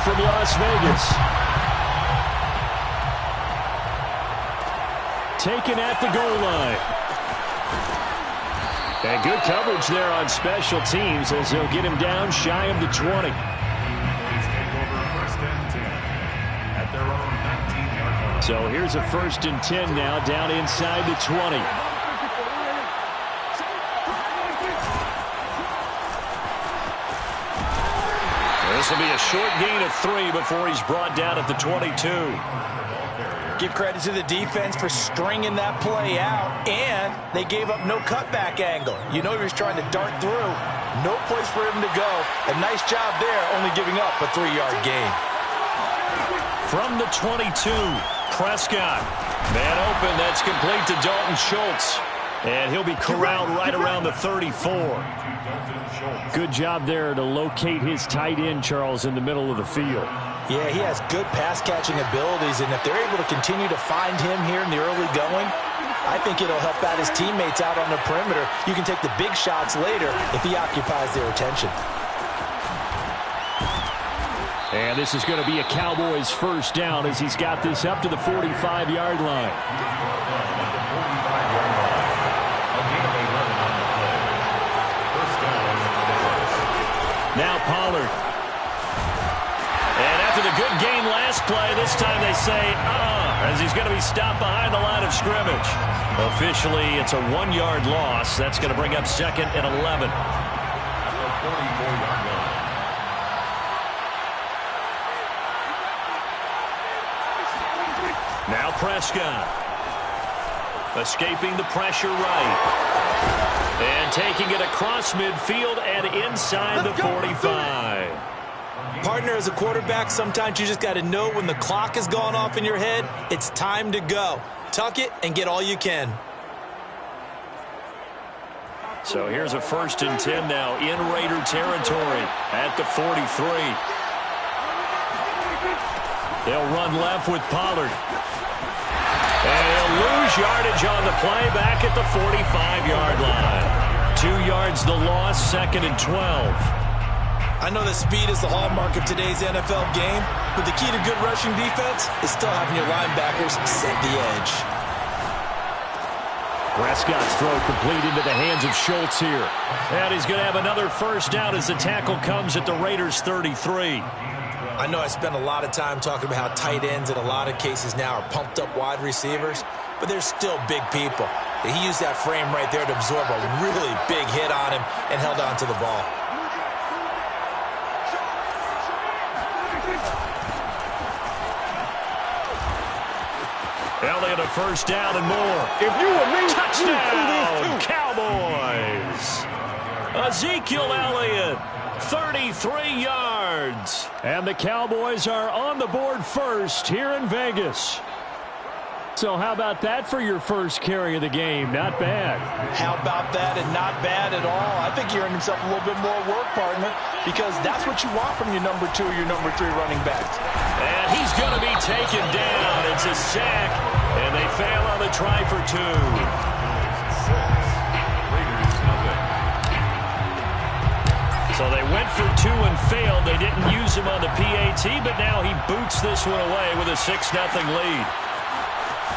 from Las Vegas. Taken at the goal line. And good coverage there on special teams as they'll get him down shy of the 20. So here's a 1st and 10 now down inside the 20. This will be a short gain of 3 before he's brought down at the 22. Give credit to the defense for stringing that play out, and they gave up no cutback angle. You know he was trying to dart through. No place for him to go. A nice job there, only giving up a 3-yard gain. From the 22, Prescott. Man open, that's complete to Dalton Schultz. And he'll be corralled right around the 34. Good job there to locate his tight end, Charles, in the middle of the field. Yeah, he has good pass-catching abilities, and if they're able to continue to find him here in the early going, I think it'll help out his teammates out on the perimeter. You can take the big shots later if he occupies their attention. And this is going to be a Cowboys 1st down as he's got this up to the 45-yard line. Now Pollard. And after the good gain last play, this time they say, as he's going to be stopped behind the line of scrimmage. Officially, it's a 1-yard loss. That's going to bring up 2nd and 11. Now Prescott. Escaping the pressure right. And taking it across midfield and inside the 45. Partner, as a quarterback, sometimes you just got to know when the clock has gone off in your head, it's time to go. Tuck it and get all you can. So here's a 1st and 10 now in Raider territory at the 43. They'll run left with Pollard. And he'll lose yardage on the play back at the 45-yard line. 2 yards the loss, 2nd and 12. I know that speed is the hallmark of today's NFL game, but the key to good rushing defense is still having your linebackers set the edge. Prescott's throw complete into the hands of Schultz here. And he's going to have another 1st down as the tackle comes at the Raiders' 33. I know I spent a lot of time talking about how tight ends in a lot of cases now are pumped up wide receivers, but they're still big people. He used that frame right there to absorb a really big hit on him and held on to the ball. Well, they get a 1st down and more. If you were me, touchdown, Cowboys. Ezekiel Elliott, 33 yards. And the Cowboys are on the board first here in Vegas. So how about that for your first carry of the game? Not bad. How about that, and not bad at all. I think he earned himself a little bit more work, partner, because that's what you want from your number 2 or your number 3 running backs. And he's going to be taken down. It's a sack, and they fail on the try for 2. So they went for 2 and failed. They didn't use him on the PAT, but now he boots this one away with a 6-0 lead.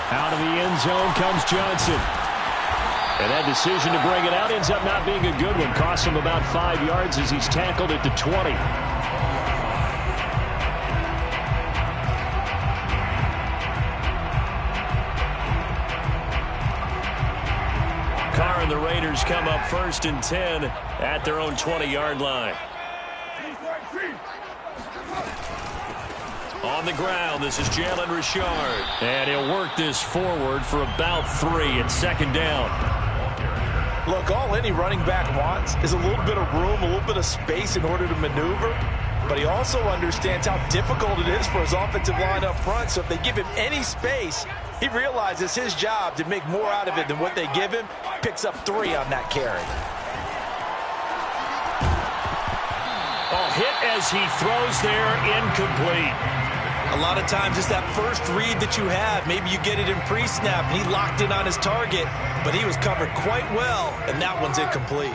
Out of the end zone comes Johnson. And that decision to bring it out ends up not being a good one. Costs him about 5 yards as he's tackled at the 20. Carr and the Raiders come up 1st and 10 at their own 20-yard line. On the ground, this is Jalen Richard. And he'll work this forward for about 3 at 2nd down. Look, all any running back wants is a little bit of room, a little bit of space in order to maneuver. But he also understands how difficult it is for his offensive line up front. So if they give him any space, he realizes his job to make more out of it than what they give him. Picks up 3 on that carry. Oh, hit as he throws there, incomplete. A lot of times it's that first read that you have. Maybe you get it in pre-snap, and he locked in on his target, but he was covered quite well, and that one's incomplete.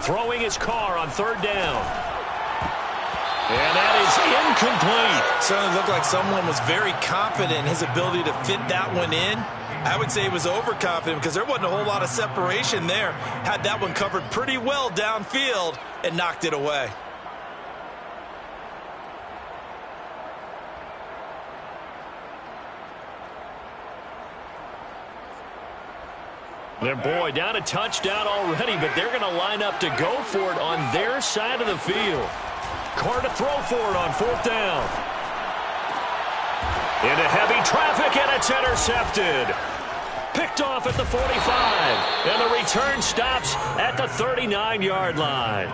Throwing his car on 3rd down. And that is incomplete. Certainly looked like someone was very confident in his ability to fit that one in. I would say he was overconfident because there wasn't a whole lot of separation there. Had that one covered pretty well downfield and knocked it away. Their boy down a touchdown already, but they're going to line up to go for it on their side of the field. Carr to throw for it on 4th down. Into heavy traffic, and it's intercepted. Picked off at the 45, and the return stops at the 39-yard line.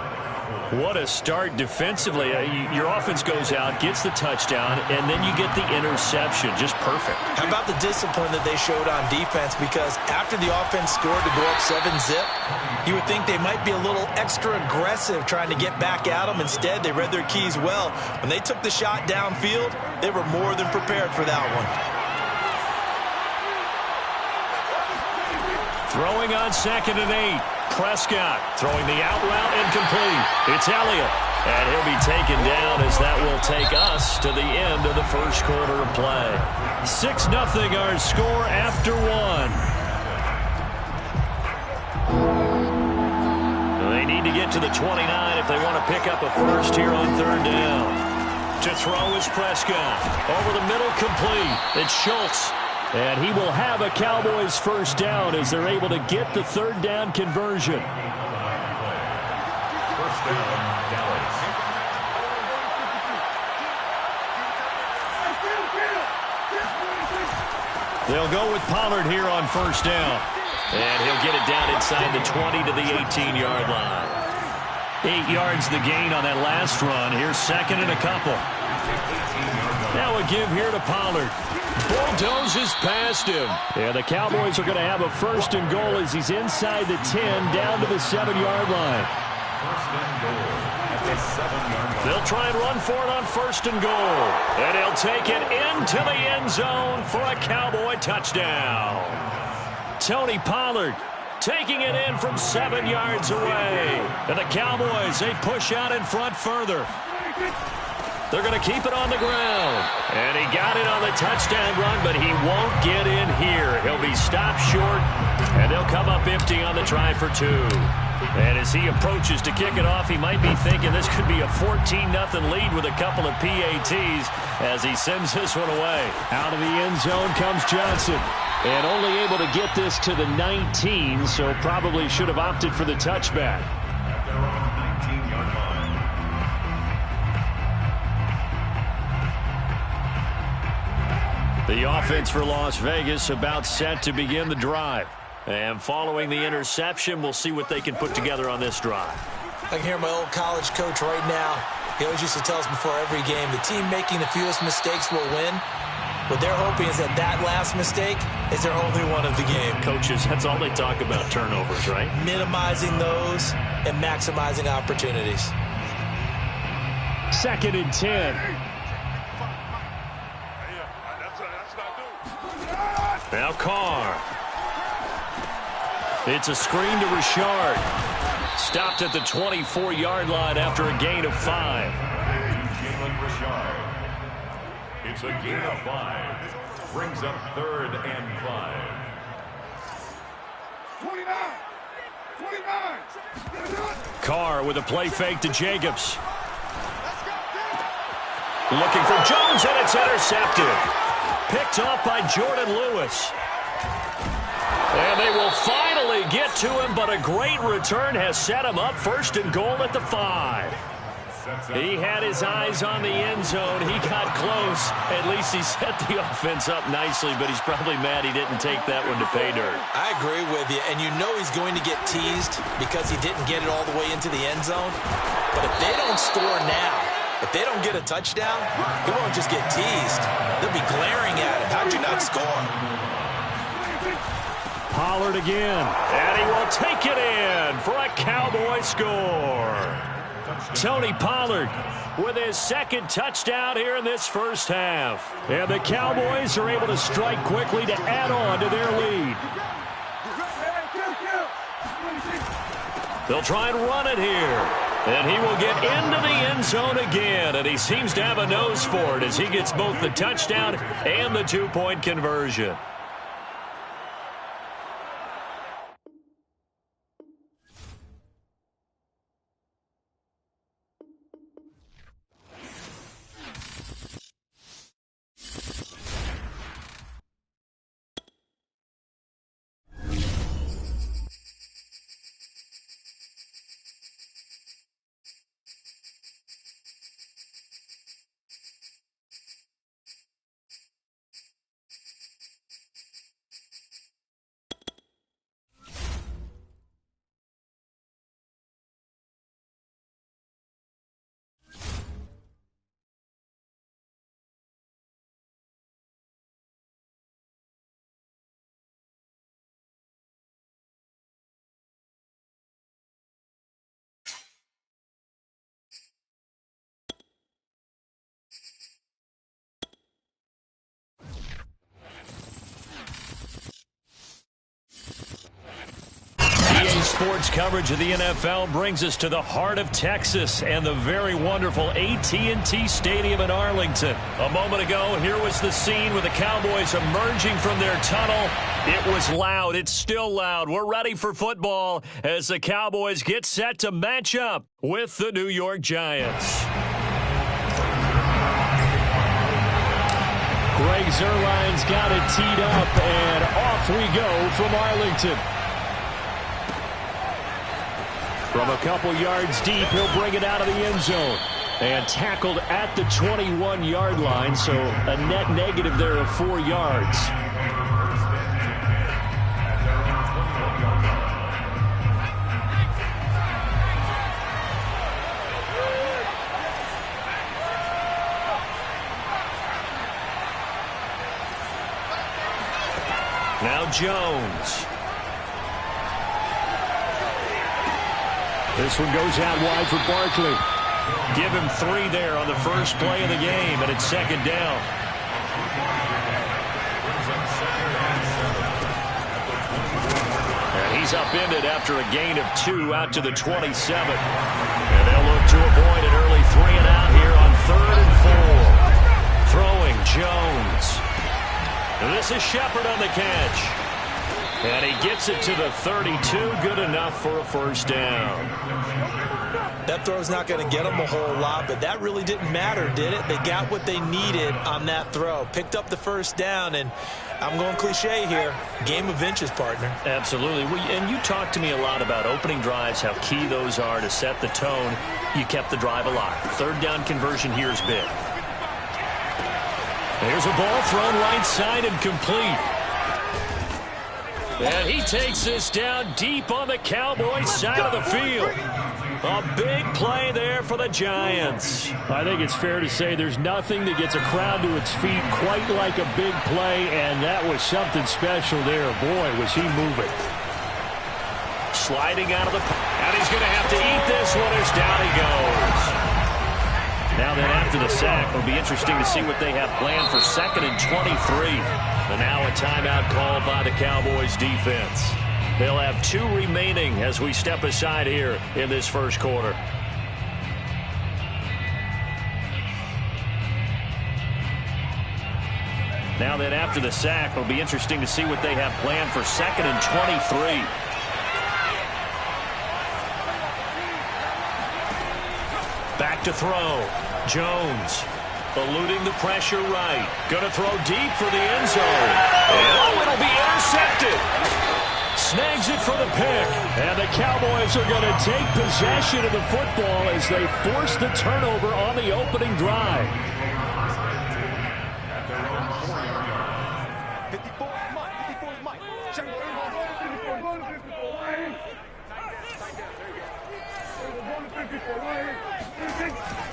What a start defensively. Your offense goes out, gets the touchdown, and then you get the interception. Just perfect. How about the discipline that they showed on defense? Because after the offense scored to go up 7-zip, you would think they might be a little extra aggressive trying to get back at them. Instead, they read their keys well. When they took the shot downfield, they were more than prepared for that one. Throwing on 2nd and 8. Prescott throwing the out route incomplete. It's Elliott. And he'll be taken down as that will take us to the end of the first quarter of play. 6-0 our score after 1. They need to get to the 29 if they want to pick up a first here on 3rd down. To throw is Prescott. Over the middle, complete. It's Schultz. And he will have a Cowboys first down as they're able to get the 3rd down conversion. First down, Dallas. They'll go with Pollard here on 1st down. And he'll get it down inside the 20 to the 18-yard line. 8 yards the gain on that last run. Here's 2nd and a couple. Now a give here to Pollard. Bulldozes past him. Yeah, the Cowboys are going to have a 1st and goal as he's inside the 10 down to the 7-yard line. First and goal at the 7-yard line. They'll try and run for it on 1st and goal. And he'll take it into the end zone for a Cowboy touchdown. Tony Pollard taking it in from 7 yards away. And the Cowboys, they push out in front further. They're going to keep it on the ground. And he got it on the touchdown run, but he won't get in here. He'll be stopped short, and they'll come up empty on the try for 2. And as he approaches to kick it off, he might be thinking this could be a 14-0 lead with a couple of PATs as he sends this one away. Out of the end zone comes Johnson. And only able to get this to the 19, so probably should have opted for the touchback. At their own 19-yard line. The offense for Las Vegas about set to begin the drive. And following the interception, we'll see what they can put together on this drive. I can hear my old college coach right now. He always used to tell us before every game, the team making the fewest mistakes will win. What they're hoping is that that last mistake is their only one of the game. Coaches, that's all they talk about, turnovers, right? Minimizing those and maximizing opportunities. 2nd and 10. Now Carr. It's a screen to Richard. Stopped at the 24-yard line after a gain of 5. Jalen Richard. It's a gain of 5. Brings up 3rd and 5. 29. Carr with a play fake to Jacobs. Looking for Jones, and it's intercepted. Picked off by Jordan Lewis. And they will finally get to him, but a great return has set him up 1st and goal at the 5. He had his eyes on the end zone. He got close. At least he set the offense up nicely, but he's probably mad he didn't take that one to pay dirt. I agree with you, and you know he's going to get teased because he didn't get it all the way into the end zone. But if they don't score now, if they don't get a touchdown, he won't just get teased. They'll be glaring at him. How'd you not score? Pollard again, and he will take it in for a Cowboy score. Tony Pollard with his 2nd touchdown here in this first half. And the Cowboys are able to strike quickly to add on to their lead. They'll try and run it here. And he will get into the end zone again. And he seems to have a nose for it as he gets both the touchdown and the two-point conversion. Sports coverage of the NFL brings us to the heart of Texas and the very wonderful AT&T Stadium in Arlington. A moment ago, here was the scene with the Cowboys emerging from their tunnel. It was loud. It's still loud. We're ready for football as the Cowboys get set to match up with the New York Giants. Greg Zuerlein's got it teed up, and off we go from Arlington. From a couple yards deep, he'll bring it out of the end zone. And tackled at the 21-yard line, so a net negative there of 4 yards. Now Jones. This one goes out wide for Barkley. Give him 3 there on the first play of the game, and it's second down. And he's upended after a gain of 2 out to the 27. And they'll look to avoid an early 3 and out here on 3rd and 4. Throwing Jones. And this is Shepard on the catch. And he gets it to the 32, good enough for a first down. That throw's not going to get them a whole lot, but that really didn't matter, did it? They got what they needed on that throw. Picked up the first down, and I'm going cliche here. Game of inches, partner. Absolutely. And you talked to me a lot about opening drives, how key those are to set the tone. You kept the drive alive. 3rd down conversion here is big. There's a ball thrown right side and complete. And he takes this down deep on the Cowboys side of the field. A big play there for the Giants. I think it's fair to say there's nothing that gets a crowd to its feet quite like a big play, and that was something special there. Boy, was he moving. Sliding out of the... And he's going to have to eat this one as down he goes. Now then, after the sack, it'll be interesting to see what they have planned for 2nd and 23. And now a timeout called by the Cowboys defense. They'll have 2 remaining as we step aside here in this first quarter. Now then, after the sack, it'll be interesting to see what they have planned for 2nd and 23. Back to throw. Jones. Eluding the pressure right. Going to throw deep for the end zone. Oh, it'll be intercepted. Snags it for the pick. And the Cowboys are going to take possession of the football as they force the turnover on the opening drive.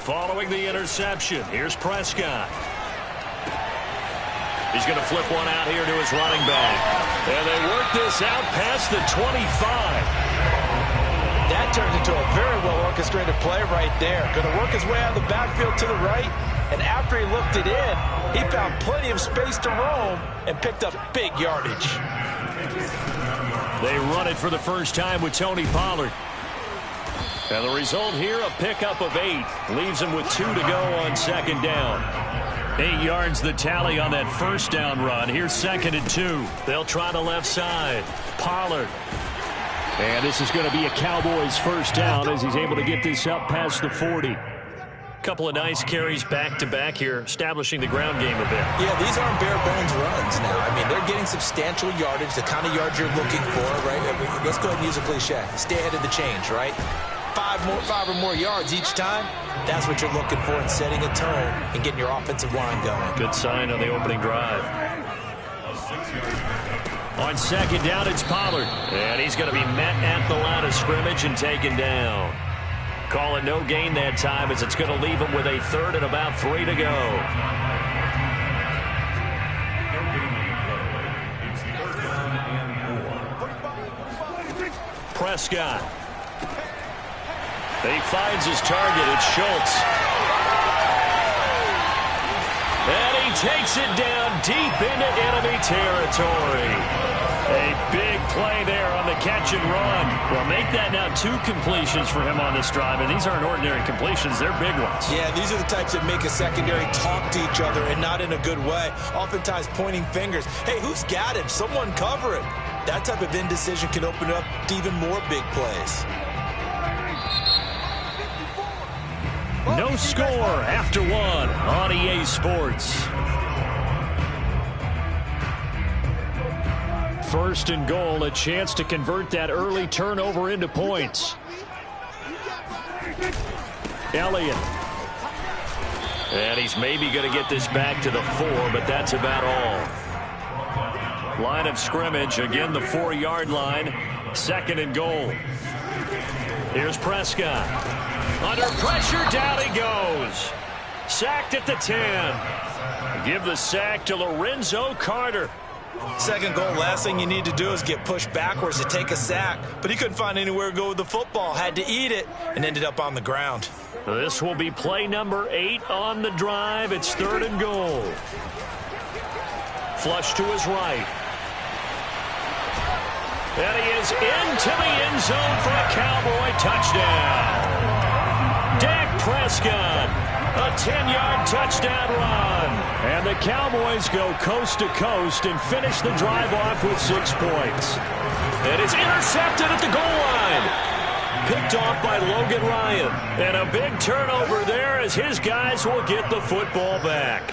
Following the interception, here's Prescott. He's going to flip one out here to his running back. And they work this out past the 25. That turned into a very well-orchestrated play right there. Going to work his way out of the backfield to the right. And after he looked it in, he found plenty of space to roam and picked up big yardage. They run it for the first time with Tony Pollard. And the result here, a pickup of 8. Leaves him with 2 to go on second down. 8 yards the tally on that first down run. Here's 2nd and 2. They'll try the left side. Pollard. And this is going to be a Cowboys first down as he's able to get this up past the 40. Couple of nice carries back-to-back here, establishing the ground game a bit. Yeah, these aren't bare-bones runs now. I mean, they're getting substantial yardage, the kind of yards you're looking for, right? Let's go ahead and use a cliche. Stay ahead of the change, right? 5 or more yards each time, that's what you're looking for in setting a tone and getting your offensive line going. Good sign on the opening drive. On second down, it's Pollard. And he's going to be met at the line of scrimmage and taken down. Call it no gain that time as it's going to leave him with a 3rd and about 3 to go. Prescott. He finds his target. It's Schultz. And he takes it down deep into enemy territory. A big play there on the catch and run. Well, make that now 2 completions for him on this drive, and these aren't ordinary completions. They're big ones. Yeah, these are the types that make a secondary talk to each other and not in a good way. Oftentimes pointing fingers. Hey, who's got him? Someone cover it. That type of indecision can open up to even more big plays. No score after 1 on EA Sports. 1st and goal, a chance to convert that early turnover into points. Elliott. And he's maybe going to get this back to the 4, but that's about all. Line of scrimmage, again the 4-yard line. 2nd and goal. Here's Prescott. Under pressure, down he goes. Sacked at the 10. Give the sack to Lorenzo Carter. 2nd goal, last thing you need to do is get pushed backwards to take a sack. But he couldn't find anywhere to go with the football. Had to eat it and ended up on the ground. This will be play number 8 on the drive. It's 3rd and goal. Flush to his right. And he is into the end zone for a Cowboy touchdown. Dak Prescott, a 10-yard touchdown run. And the Cowboys go coast to coast and finish the drive off with 6 points. It is intercepted at the goal line. Picked off by Logan Ryan. And a big turnover there as his guys will get the football back.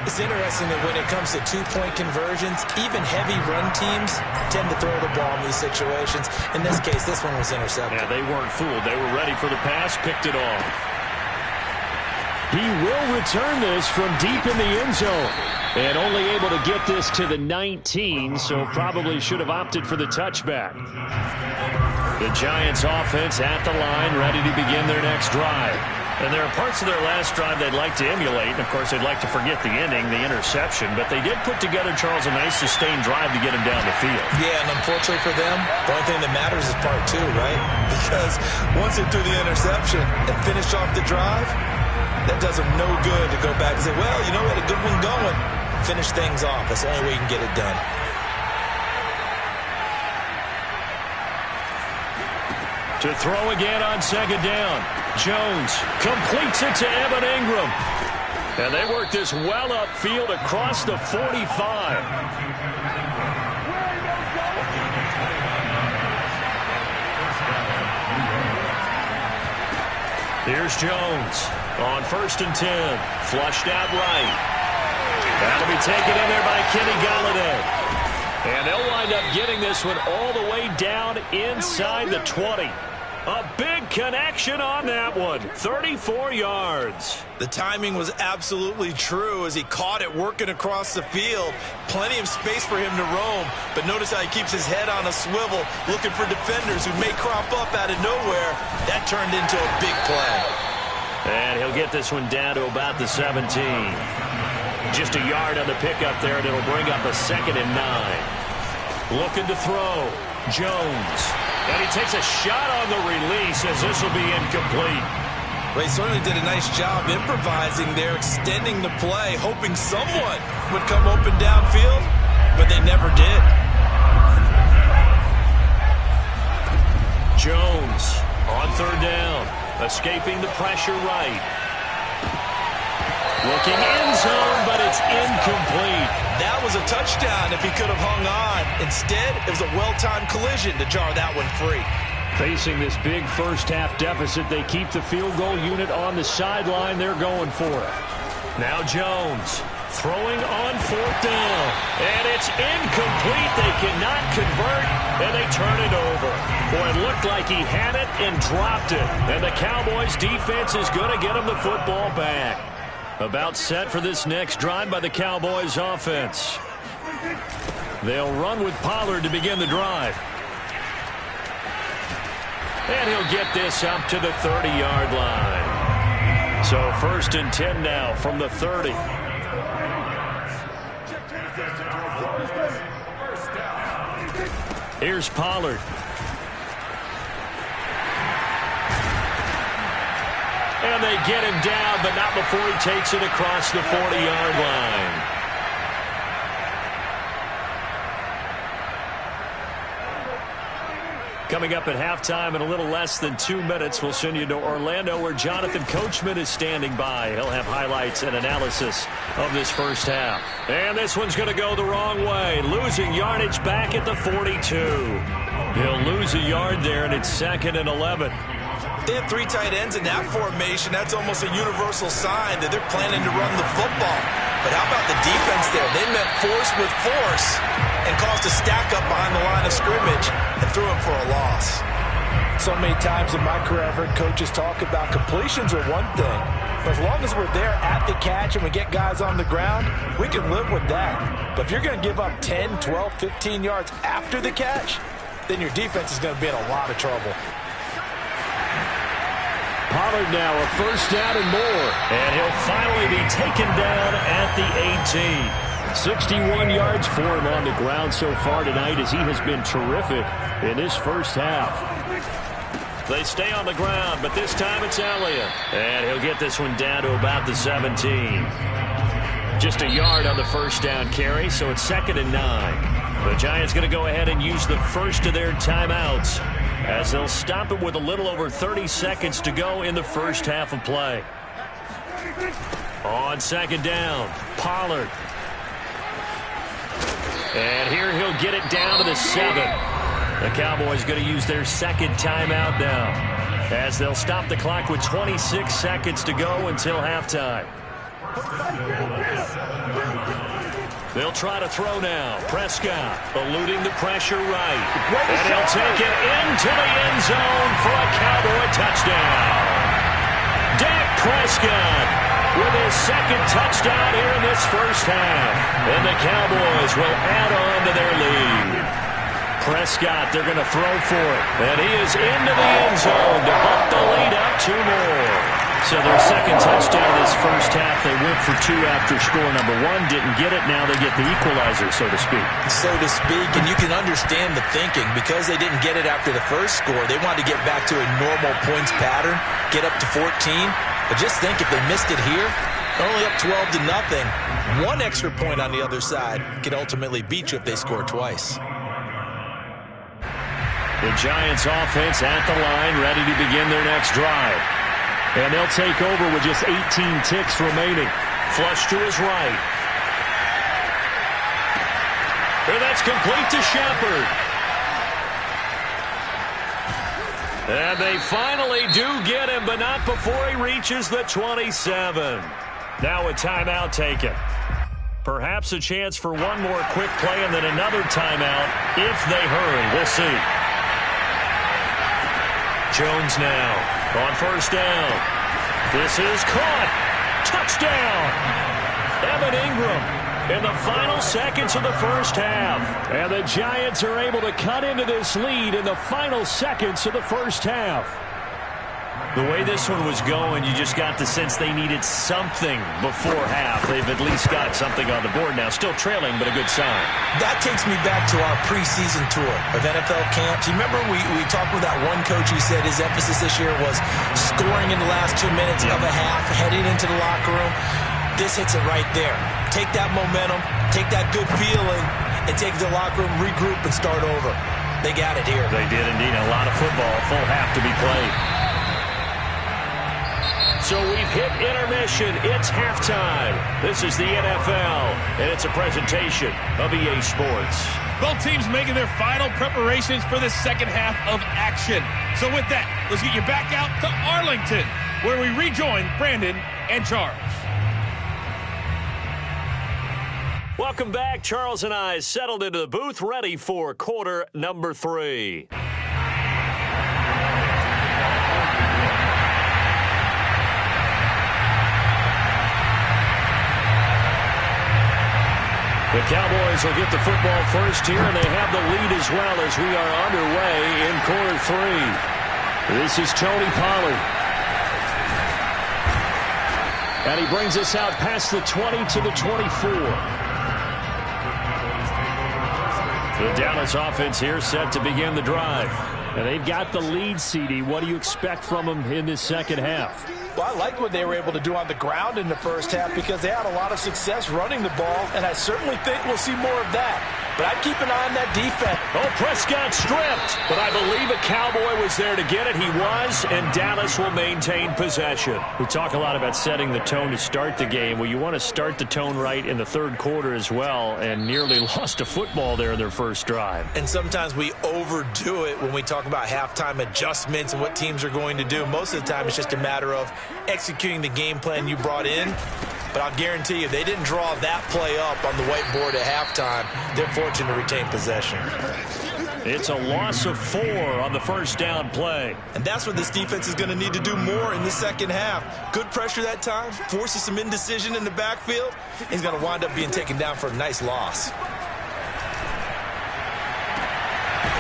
It's interesting that when it comes to 2-point conversions, even heavy run teams tend to throw the ball in these situations. In this case, this one was intercepted. Yeah, they weren't fooled. They were ready for the pass, picked it off. He will return this from deep in the end zone. And only able to get this to the 19, so probably should have opted for the touchback. The Giants offense at the line, ready to begin their next drive. And there are parts of their last drive they'd like to emulate. And, of course, they'd like to forget the ending, the interception. But they did put together, Charles, a nice sustained drive to get him down the field. Yeah, and unfortunately for them, the only thing that matters is part 2, right? Because once they threw the interception and finished off the drive, that does them no good to go back and say, well, you know what, a good one going. Finish things off. That's the only way you can get it done. To throw again on second down. Jones completes it to Evan Ingram. And they work this well upfield across the 45. Here's Jones on 1st and 10. Flushed out right. That'll be taken in there by Kenny Golladay. And they'll wind up getting this one all the way down inside the 20. A big connection on that one. 34 yards. The timing was absolutely true as he caught it working across the field. Plenty of space for him to roam. But notice how he keeps his head on a swivel, looking for defenders who may crop up out of nowhere. That turned into a big play. And he'll get this one down to about the 17. Just a yard on the pickup there, and it'll bring up a 2nd and 9. Looking to throw. Jones. And he takes a shot on the release as this will be incomplete. Well, he certainly did a nice job improvising there, extending the play, hoping someone would come open downfield, but they never did. Jones on 3rd down. escaping the pressure right. Looking end zone, but it's incomplete. That was a touchdown if he could have hung on. Instead, it was a well-timed collision to jar that one free. Facing this big first-half deficit, they keep the field goal unit on the sideline. They're going for it. Now Jones throwing on 4th down. And it's incomplete. They cannot convert, and they turn it over. Boy, it looked like he had it and dropped it. And the Cowboys' defense is going to get him the football back. About set for this next drive by the Cowboys offense. They'll run with Pollard to begin the drive. And he'll get this up to the 30-yard line. So 1st and 10 now from the 30. Here's Pollard. And they get him down, but not before he takes it across the 40-yard line. Coming up at halftime in a little less than 2 minutes, we'll send you to Orlando where Jonathan Coachman is standing by. He'll have highlights and analysis of this first half. And this one's going to go the wrong way. Losing yardage back at the 42. He'll lose a yard there, and it's 2nd and 11. They have 3 tight ends in that formation. That's almost a universal sign that they're planning to run the football. But how about the defense there? They met force with force and caused a stack up behind the line of scrimmage and threw him for a loss. So many times in my career I've heard coaches talk about completions are one thing. But as long as we're there at the catch and we get guys on the ground, we can live with that. But if you're going to give up 10, 12, 15 yards after the catch, then your defense is going to be in a lot of trouble. Pollard now a 1st down and more. And he'll finally be taken down at the 18. 61 yards for him on the ground so far tonight as he has been terrific in this first half. They stay on the ground, but this time it's Elliott. And he'll get this one down to about the 17. Just a yard on the 1st down carry, so it's 2nd and 9. The Giants going to go ahead and use the first of their timeouts as they'll stop it with a little over 30 seconds to go in the first half of play. On 2nd down, Pollard. And here he'll get it down to the 7. The Cowboys going to use their 2nd timeout now as they'll stop the clock with 26 seconds to go until halftime. They'll try to throw now. Prescott eluding the pressure right. And he'll take it into the end zone for a Cowboy touchdown. Dak Prescott with his 2nd touchdown here in this first half. And the Cowboys will add on to their lead. Prescott, they're going to throw for it. And he is into the end zone to bump the lead up 2 more. So their 2nd touchdown this first half, they went for 2 after score number 1. Didn't get it. Now they get the equalizer, so to speak. So to speak, and you can understand the thinking. Because they didn't get it after the first score, they wanted to get back to a normal points pattern, get up to 14. But just think, if they missed it here, only up 12-0. 1 extra point on the other side could ultimately beat you if they score twice. The Giants offense at the line, ready to begin their next drive. And they'll take over with just 18 ticks remaining. Flush to his right. And that's complete to Shepard. And they finally do get him, but not before he reaches the 27. Now a timeout taken. Perhaps a chance for one more quick play and then another timeout if they hurry. We'll see. Jones now on 1st down. This is caught. Touchdown. Evan Ingram in the final seconds of the first half. And the Giants are able to cut into this lead in the final seconds of the first half. The way this one was going, you just got the sense they needed something before half. They've at least got something on the board now. Still trailing, but a good sign. That takes me back to our preseason tour of NFL camps. You remember we talked with that one coach who said his emphasis this year was scoring in the last 2 minutes of a half, heading into the locker room. This hits it right there. Take that momentum, take that good feeling, and take the locker room, regroup, and start over. They got it here. They did indeed. A lot of football, full half to be played. So we've hit intermission. It's halftime. This is the NFL, and it's a presentation of EA Sports. Both teams making their final preparations for the second half of action. So with that, let's get you back out to Arlington, where we rejoin Brandon and Charles. Welcome back. Charles and I settled into the booth, ready for quarter number 3. The Cowboys will get the football first here, and they have the lead as well as we are underway in quarter 3. This is Tony Pollard. And he brings us out past the 20 to the 24. The Dallas offense here set to begin the drive. And they've got the lead, CD. What do you expect from them in this second half? Well, I liked what they were able to do on the ground in the first half because they had a lot of success running the ball, and I certainly think we'll see more of that. But I'd keep an eye on that defense. Oh, Prescott stripped. But I believe a Cowboy was there to get it. He was, and Dallas will maintain possession. We talk a lot about setting the tone to start the game. Well, you want to start the tone right in the third quarter as well, and nearly lost a football there in their first drive. And sometimes we overdo it when we talk about halftime adjustments and what teams are going to do. Most of the time, it's just a matter of executing the game plan you brought in. But I'll guarantee you, they didn't draw that play up on the whiteboard at halftime. They're fortunate to retain possession. It's a loss of 4 on the first down play. And that's what this defense is going to need to do more in the second half. Good pressure that time, forces some indecision in the backfield. He's going to wind up being taken down for a nice loss.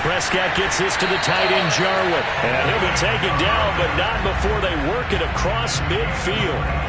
Prescott gets this to the tight end, Jarwin. And he'll be taken down, but not before they work it across midfield.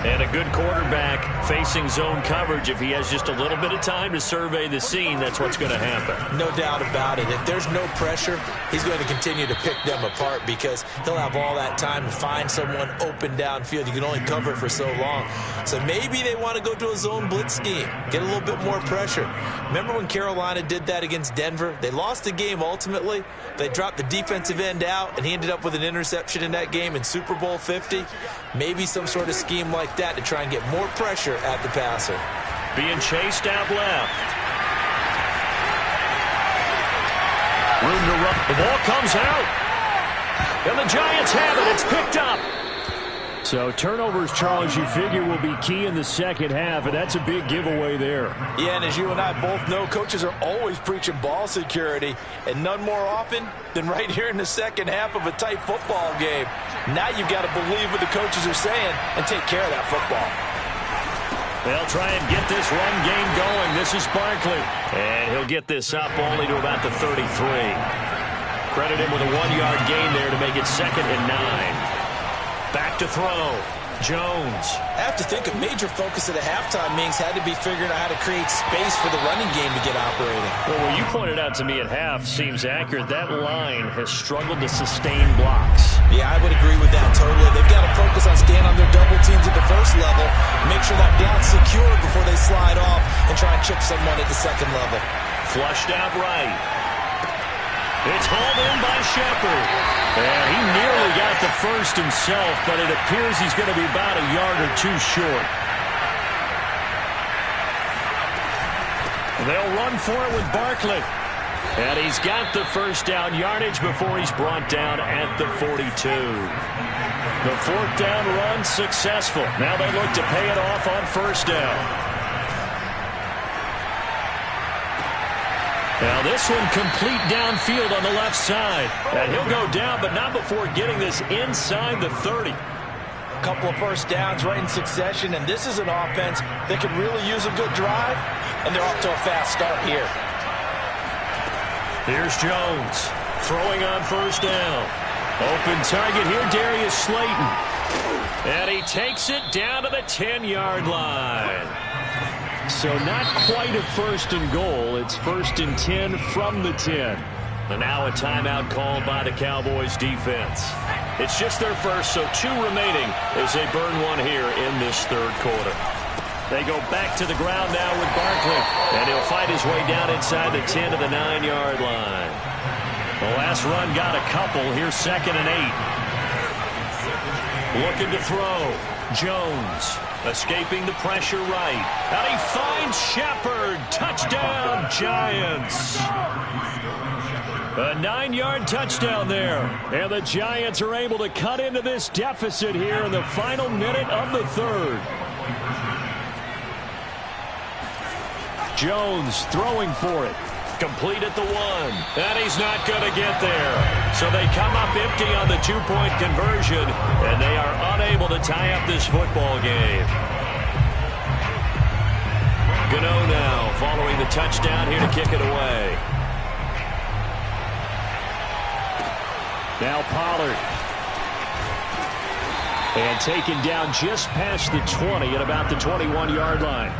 And a good quarterback facing zone coverage. If he has just a little bit of time to survey the scene, that's what's going to happen. No doubt about it. If there's no pressure, he's going to continue to pick them apart because he'll have all that time to find someone open downfield. You can only cover it for so long. So maybe they want to go to a zone blitz scheme, get a little bit more pressure. Remember when Carolina did that against Denver? They lost the game ultimately. They dropped the defensive end out, and he ended up with an interception in that game in Super Bowl 50. Maybe some sort of scheme like that to try and get more pressure at the passer. Being chased out left. Room to run. The ball comes out. And the Giants have it. It's picked up. So turnovers, Charles, you figure will be key in the second half, and that's a big giveaway there. Yeah, and as you and I both know, coaches are always preaching ball security, and none more often than right here in the second half of a tight football game. Now you've got to believe what the coaches are saying and take care of that football. They'll try and get this run game going. This is Barkley, and he'll get this up only to about the 33. Credit him with a 1-yard gain there to make it 2nd and 9. Back to throw. Jones. I have to think a major focus at the halftime means had to be figuring out how to create space for the running game to get operating. Well, what you pointed out to me at half seems accurate. That line has struggled to sustain blocks. Yeah, I would agree with that totally. They've got to focus on staying on their double teams at the first level, make sure that block's secure before they slide off and try and chip someone at the second level. Flushed out right. It's hauled in by Shepard. And he nearly got the first himself, but it appears he's going to be about a yard or two short. They'll run for it with Barkley. And he's got the first down yardage before he's brought down at the 42. The 4th down run successful. Now they look to pay it off on first down. Now this one complete downfield on the left side. And he'll go down, but not before getting this inside the 30. A couple of first downs right in succession, and this is an offense that could really use a good drive, and they're off to a fast start here. Here's Jones throwing on first down. Open target here, Darius Slayton. And he takes it down to the 10-yard line. So not quite a 1st and goal. It's 1st and 10 from the 10. And now a timeout called by the Cowboys defense. It's just their first, so 2 remaining as they burn one here in this third quarter. They go back to the ground now with Barkley. And he'll fight his way down inside the 10 to the 9-yard line. The last run got a couple. Here's 2nd and 8. Looking to throw. Jones escaping the pressure right. And he finds Shepard. Touchdown, Giants. A 9-yard touchdown there. And the Giants are able to cut into this deficit here in the final minute of the third. Jones throwing for it. Complete at the 1. And he's not going to get there. So they come up empty on the 2-point conversion. And they are unable to tie up this football game. Gano now following the touchdown here to kick it away. Now Pollard. And taken down just past the 20 at about the 21-yard line.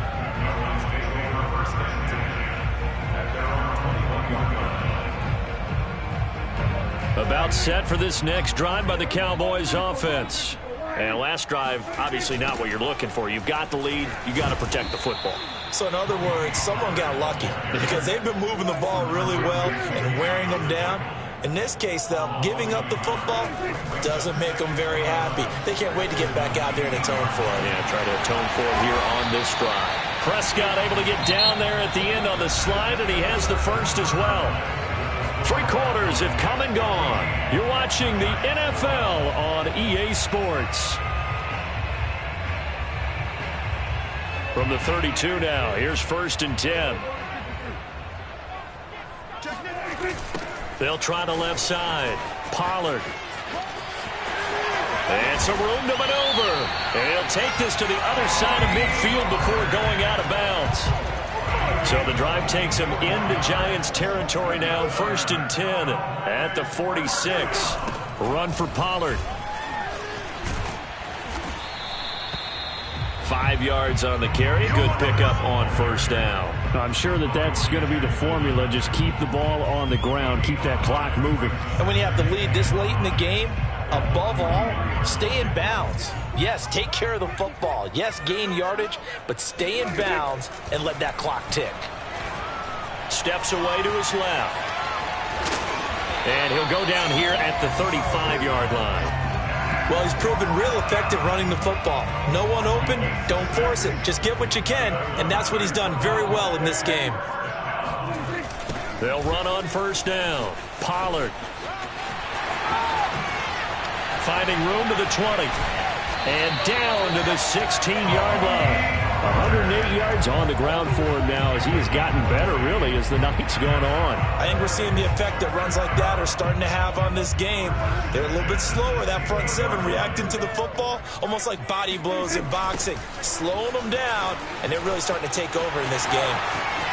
About set for this next drive by the Cowboys offense. And last drive, obviously not what you're looking for. You've got the lead. You've got to protect the football. So in other words, someone got lucky because they've been moving the ball really well and wearing them down. In this case, though, giving up the football doesn't make them very happy. They can't wait to get back out there and atone for it. Yeah, try to atone for it here on this drive. Prescott able to get down there at the end on the slide, and he has the first as well. 3 quarters have come and gone. You're watching the NFL on EA Sports. From the 32 now, here's 1st and 10. They'll try the left side. Pollard. And some room to maneuver. And he'll take this to the other side of midfield before going out of bounds. So the drive takes him into Giants territory now. 1st and 10 at the 46. Run for Pollard. 5 yards on the carry. Good pickup on 1st down. I'm sure that's going to be the formula. Just keep the ball on the ground. Keep that clock moving. And when you have the lead this late in the game, above all, stay in bounds. Yes, take care of the football. Yes, gain yardage, but stay in bounds and let that clock tick. Steps away to his left. And he'll go down here at the 35-yard line. Well, he's proven real effective running the football. No one open, don't force it. Just get what you can, and that's what he's done very well in this game. They'll run on 1st down. Pollard. Finding room to the 20. And down to the 16-yard line. 108 yards on the ground for him now as he has gotten better, really, as the night's gone on. I think we're seeing the effect that runs like that are starting to have on this game. They're a little bit slower, that front 7, reacting to the football, almost like body blows in boxing, slowing them down, and they're really starting to take over in this game.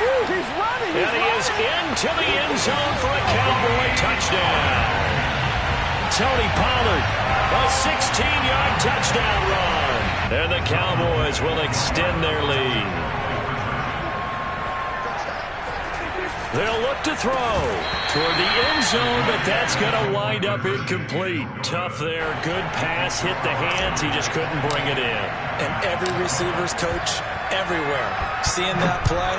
Ooh, he's running! And he is into the end zone for a Cowboy touchdown. Tony Pollard, a 16-yard touchdown run. And the Cowboys will extend their lead. They'll look to throw toward the end zone, but that's going to wind up incomplete. Tough there. Good pass. Hit the hands. He just couldn't bring it in. And every receiver's coach everywhere. Seeing that play,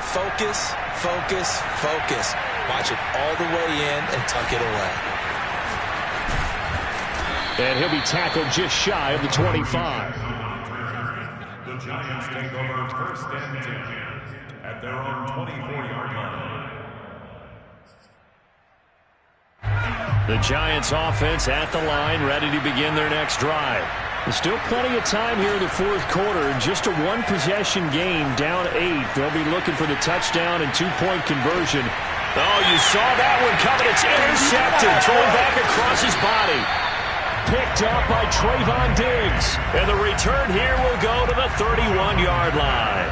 focus, focus, focus. Watch it all the way in and tuck it away. And he'll be tackled just shy of the 25. The Giants take over 1st and 10 at their own 24-yard line. The Giants offense at the line, ready to begin their next drive. There's still plenty of time here in the 4th quarter. Just a 1-possession game, down 8. They'll be looking for the touchdown and 2-point conversion. Oh, you saw that one coming. It's intercepted. Thrown back across his body. Picked up by Trevon Diggs. And the return here will go to the 31-yard line.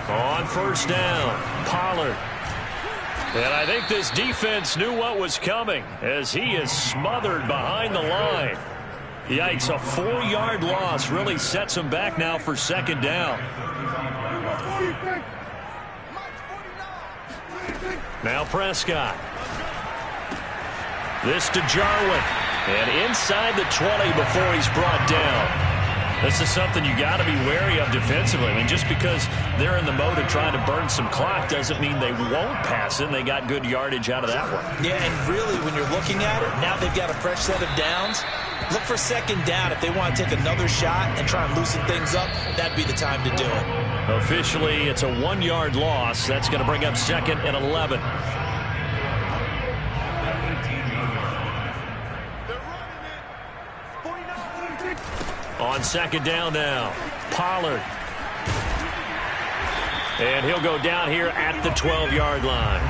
On 1st down, Pollard. And I think this defense knew what was coming as he is smothered behind the line. Yikes, a 4-yard loss really sets him back now for 2nd down. Now Prescott. This to Jarwin. And inside the 20 before he's brought down. This is something you got to be wary of defensively. I mean, just because they're in the mode of trying to burn some clock doesn't mean they won't pass it, and they got good yardage out of that one. Yeah, and really, when you're looking at it, now they've got a fresh set of downs. Look for second down. If they want to take another shot and try and loosen things up, that'd be the time to do it. Officially, it's a 1-yard loss. That's going to bring up 2nd and 11. On 2nd down now, Pollard. And he'll go down here at the 12-yard line.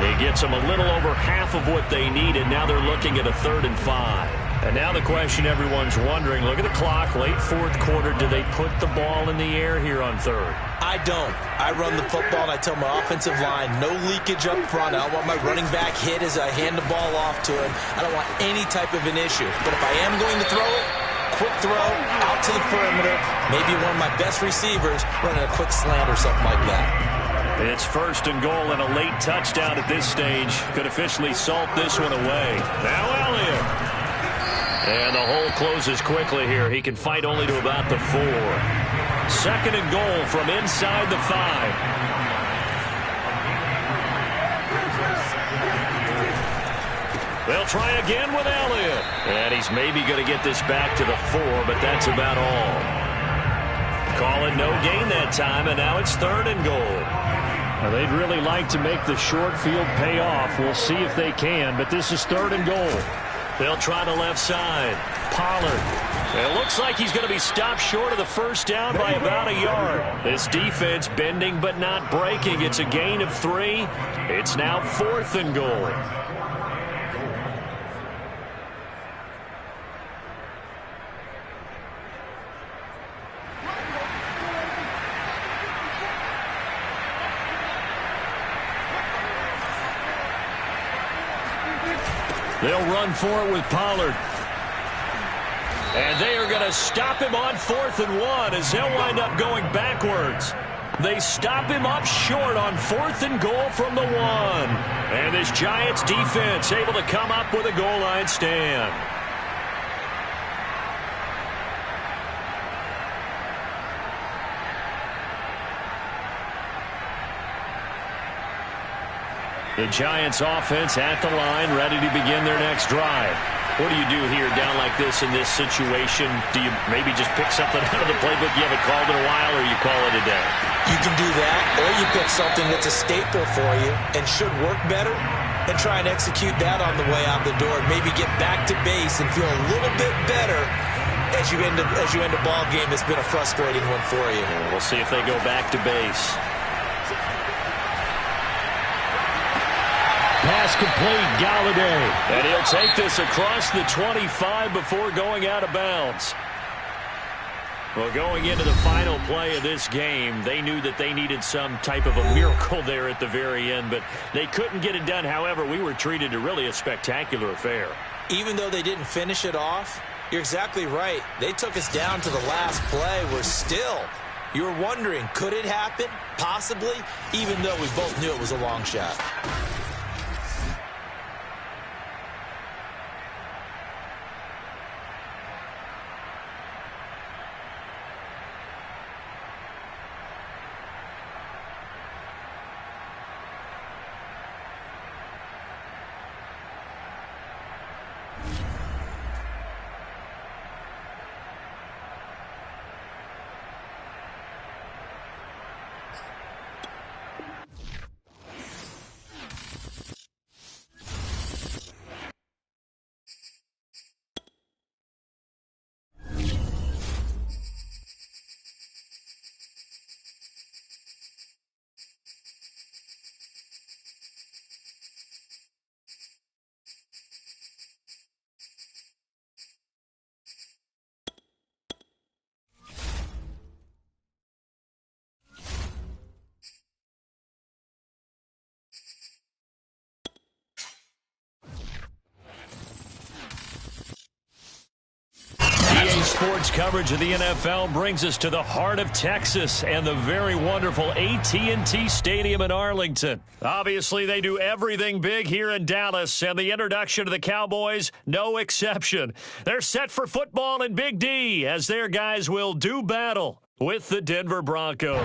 He gets them a little over half of what they needed. Now they're looking at a 3rd and 5. And now the question everyone's wondering, look at the clock, late 4th quarter, do they put the ball in the air here on 3rd? I don't. I run the football, and I tell my offensive line, no leakage up front. I don't want my running back hit as I hand the ball off to him. I don't want any type of an issue. But if I am going to throw it, quick throw, out to the perimeter, maybe one of my best receivers running a quick slant or something like that. It's 1st and goal and a late touchdown at this stage. Could officially salt this one away. Now Elliott. And the hole closes quickly here. He can fight only to about the 4. 2nd and goal from inside the 5. They'll try again with Elliott. And he's maybe going to get this back to the 4, but that's about all. Call it no gain that time, and now it's 3rd and goal. Now, they'd really like to make the short field pay off. We'll see if they can, but this is 3rd and goal. They'll try the left side. Pollard. It looks like he's going to be stopped short of the 1st down by about a yard. This defense bending but not breaking. It's a gain of 3. It's now 4th and goal. They'll run for it with Pollard. And they are going to stop him on 4th and 1 as he'll wind up going backwards. They stop him up short on 4th and goal from the 1. And this Giants defense able to come up with a goal line stand. The Giants offense at the line, ready to begin their next drive. What do you do here down like this in this situation? Do you maybe just pick something out of the playbook you haven't called in a while, or you call it a day? You can do that, or you pick something that's a staple for you and should work better and try and execute that on the way out the door and maybe get back to base and feel a little bit better as you end a ball game that's been a frustrating one for you. We'll see if they go back to base. Pass complete, Galladay. And he'll take this across the 25 before going out of bounds. Well, going into the final play of this game, they knew that they needed some type of a miracle there at the very end, but they couldn't get it done. However, we were treated to really a spectacular affair. Even though they didn't finish it off, you're exactly right. They took us down to the last play. You were wondering, could it happen? Possibly, even though we both knew it was a long shot. sports coverage of the NFL brings us to the heart of Texas and the very wonderful AT&T Stadium in Arlington. Obviously, they do everything big here in Dallas, and the introduction of the Cowboys, no exception. They're set for football in Big D as their guys will do battle with the Denver Broncos.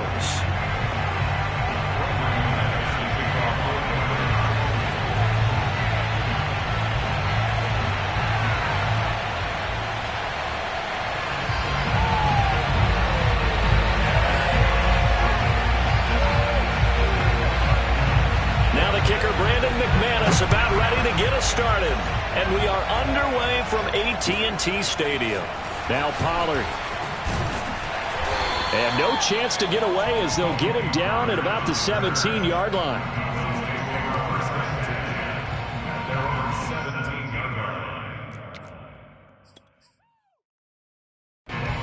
About ready to get us started, and we are underway from AT&T Stadium. Now Pollard, and no chance to get away as they'll get him down at about the 17-yard line.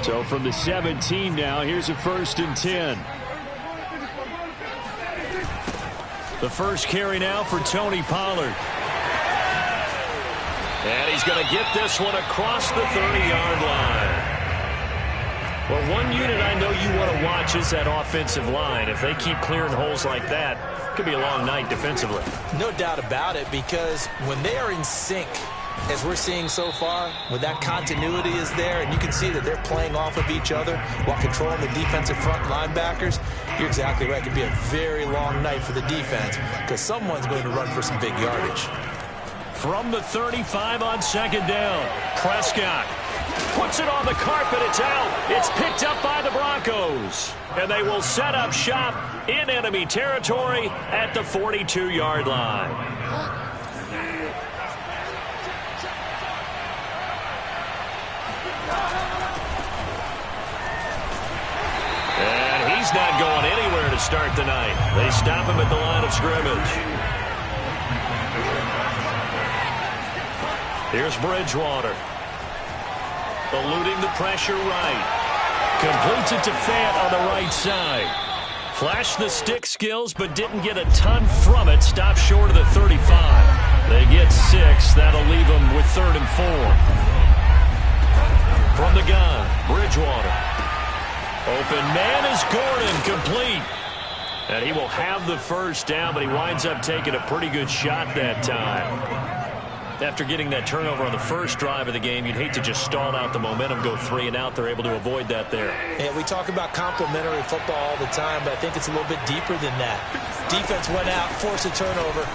So from the 17 now, here's a 1st and 10. The first carry now for Tony Pollard. And he's going to get this one across the 30-yard line. Well, one unit I know you want to watch is that offensive line. If they keep clearing holes like that, it could be a long night defensively. No doubt about it, because when they are in sync, as we're seeing so far, when that continuity is there and you can see that they're playing off of each other while controlling the defensive front linebackers, you're exactly right. It could be a very long night for the defense because someone's going to run for some big yardage. From the 35 on 2nd down, Prescott puts it on the carpet. It's out. It's picked up by the Broncos. And they will set up shop in enemy territory at the 42-yard line. He's not going anywhere to start the night. They stop him at the line of scrimmage. Here's Bridgewater. Eluding the pressure right. Completes it to Fant on the right side. Flashed the stick skills, but didn't get a ton from it. Stopped short of the 35. They get 6. That'll leave them with 3rd and 4. From the gun, Bridgewater. Open man is Gordon, complete. And he will have the first down, but he winds up taking a pretty good shot that time. After getting that turnover on the first drive of the game, you'd hate to just stall out the momentum, go 3 and out. They're able to avoid that there. Yeah, we talk about complementary football all the time, but I think it's a little bit deeper than that. Defense went out, forced a turnover,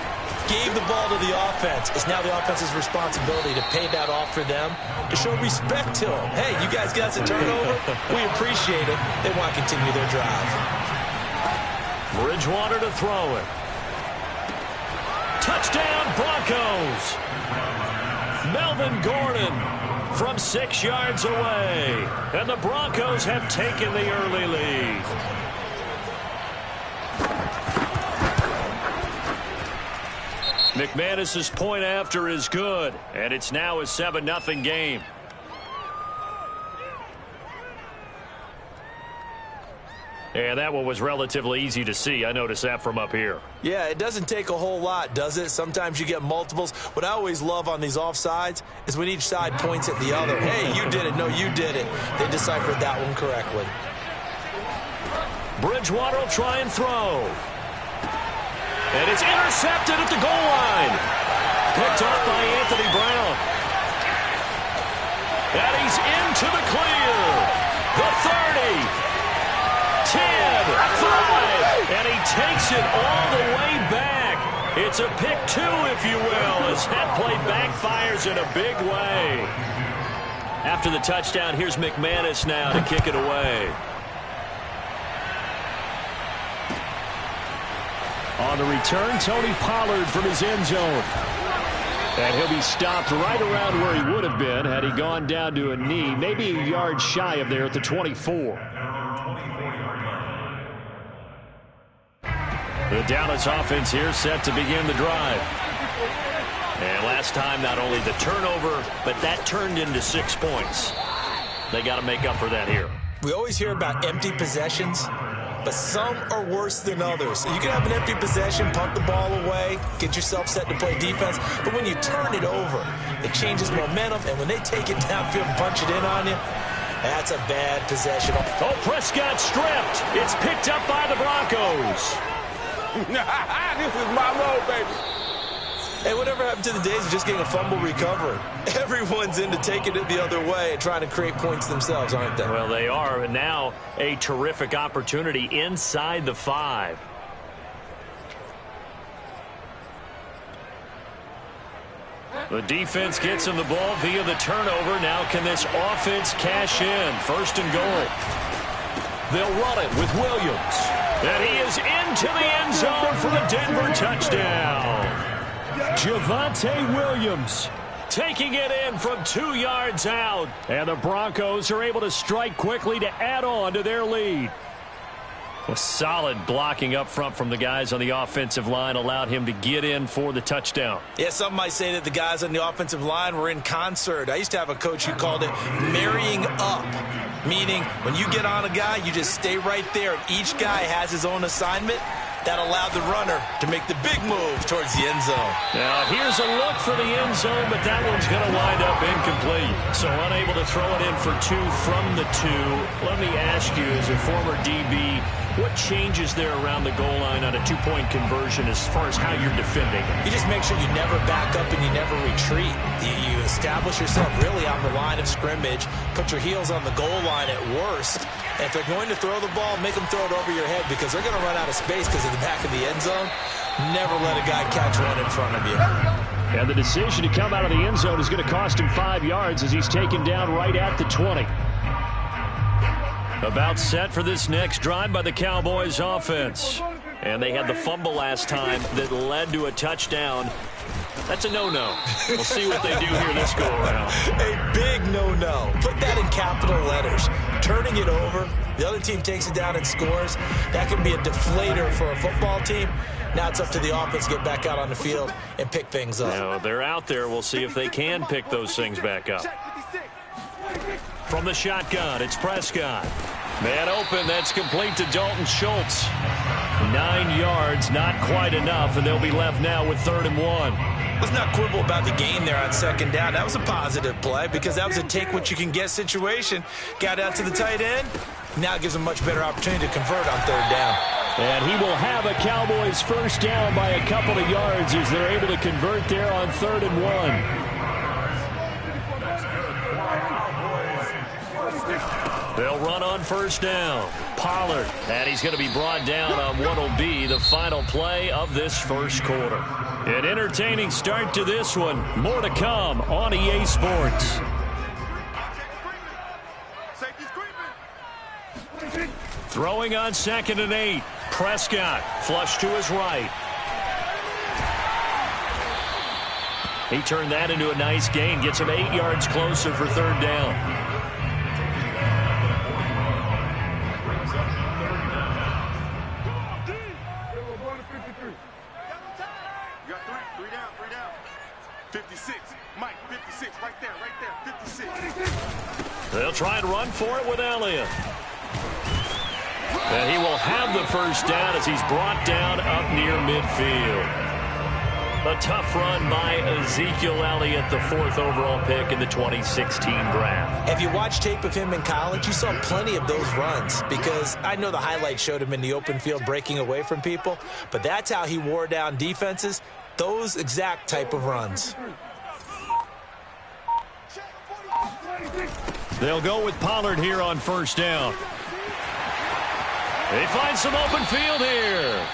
gave the ball to the offense. It's now the offense's responsibility to pay that off for them, to show respect to them. Hey, you guys got some turnover? We appreciate it. They want to continue their drive. Bridgewater to throw it. Touchdown, Broncos. Melvin Gordon from 6 yards away. And the Broncos have taken the early lead. McManus's point after is good, and it's now a 7-0 game. And that one was relatively easy to see. I noticed that from up here. Yeah, it doesn't take a whole lot, does it? Sometimes you get multiples. What I always love on these offsides is when each side points at the other. Hey, you did it. No, you did it. They deciphered that one correctly. Bridgewater will try and throw. And it's intercepted at the goal line. Picked off by Anthony Brown. And he's into the clear. The 30. 10, 5, and he takes it all the way back. It's a pick 2, if you will, as that play backfires in a big way. After the touchdown, here's McManus now to kick it away. On the return, Tony Pollard from his end zone. And he'll be stopped right around where he would have been had he gone down to a knee, maybe a yard shy of there at the 24. The Dallas offense here set to begin the drive. And last time, not only the turnover, but that turned into 6 points. They got to make up for that here. We always hear about empty possessions, but some are worse than others. You can have an empty possession, punt the ball away, get yourself set to play defense, but when you turn it over, it changes momentum, and when they take it downfield and punch it in on you, That's a bad possession. Oh, Prescott stripped. It's picked up by the Broncos. This is my road, baby. Hey, whatever happened to the days of just getting a fumble recovery? Everyone's into taking it the other way and trying to create points themselves, aren't they? Well, they are, and now a terrific opportunity inside the 5. The defense gets him the ball via the turnover. Now can this offense cash in? 1st and goal. They'll run it with Williams. And he is into the end zone for a Denver touchdown. Javonte Williams taking it in from 2 yards out. And the Broncos are able to strike quickly to add on to their lead. A solid blocking up front from the guys on the offensive line allowed him to get in for the touchdown. Yeah, some might say that the guys on the offensive line were in concert. I used to have a coach who called it marrying up, meaning when you get on a guy, you just stay right there, and each guy has his own assignment. That allowed the runner to make the big move towards the end zone. Now, here's a look for the end zone, but that one's going to wind up incomplete. So unable to throw it in for 2 from the 2. Let me ask you, as a former DB, what changes there around the goal line on a 2-point conversion as far as how you're defending? You just make sure you never back up and you never retreat. You establish yourself really on the line of scrimmage, put your heels on the goal line at worst. And if they're going to throw the ball, make them throw it over your head because they're going to run out of space because of the back of the end zone. Never let a guy catch one in front of you. And the decision to come out of the end zone is going to cost him 5 yards as he's taken down right at the 20. About set for this next drive by the Cowboys offense. And they had the fumble last time that led to a touchdown. That's a no-no. We'll see what they do here this go-around. A big no-no. Put that in capital letters. Turning it over, the other team takes it down and scores. That can be a deflator for a football team. Now it's up to the offense to get back out on the field and pick things up. Now, they're out there. We'll see if they can pick those things back up. From the shotgun, it's Prescott. Man open, that's complete to Dalton Schultz. 9 yards, not quite enough, and they'll be left now with 3rd and 1. Let's not quibble about the gain there on 2nd down. That was a positive play because that was a take-what-you-can-get situation. Got out to the tight end. Now it gives them a much better opportunity to convert on 3rd down. And he will have a Cowboys 1st down by a couple of yards as they're able to convert there on 3rd and 1. They'll run on 1st down. Pollard, and he's going to be brought down on what will be the final play of this 1st quarter. An entertaining start to this one. More to come on EA Sports. Throwing on 2nd and 8. Prescott, flush to his right. He turned that into a nice gain. Gets him 8 yards closer for 3rd down. They'll try and run for it with Elliott. And he will have the 1st down as he's brought down up near midfield. A tough run by Ezekiel Elliott, the 4th overall pick in the 2016 draft. If you watched tape of him in college, you saw plenty of those runs because I know the highlights showed him in the open field breaking away from people, but that's how he wore down defenses, those exact type of runs. They'll go with Pollard here on 1st down. They find some open field here.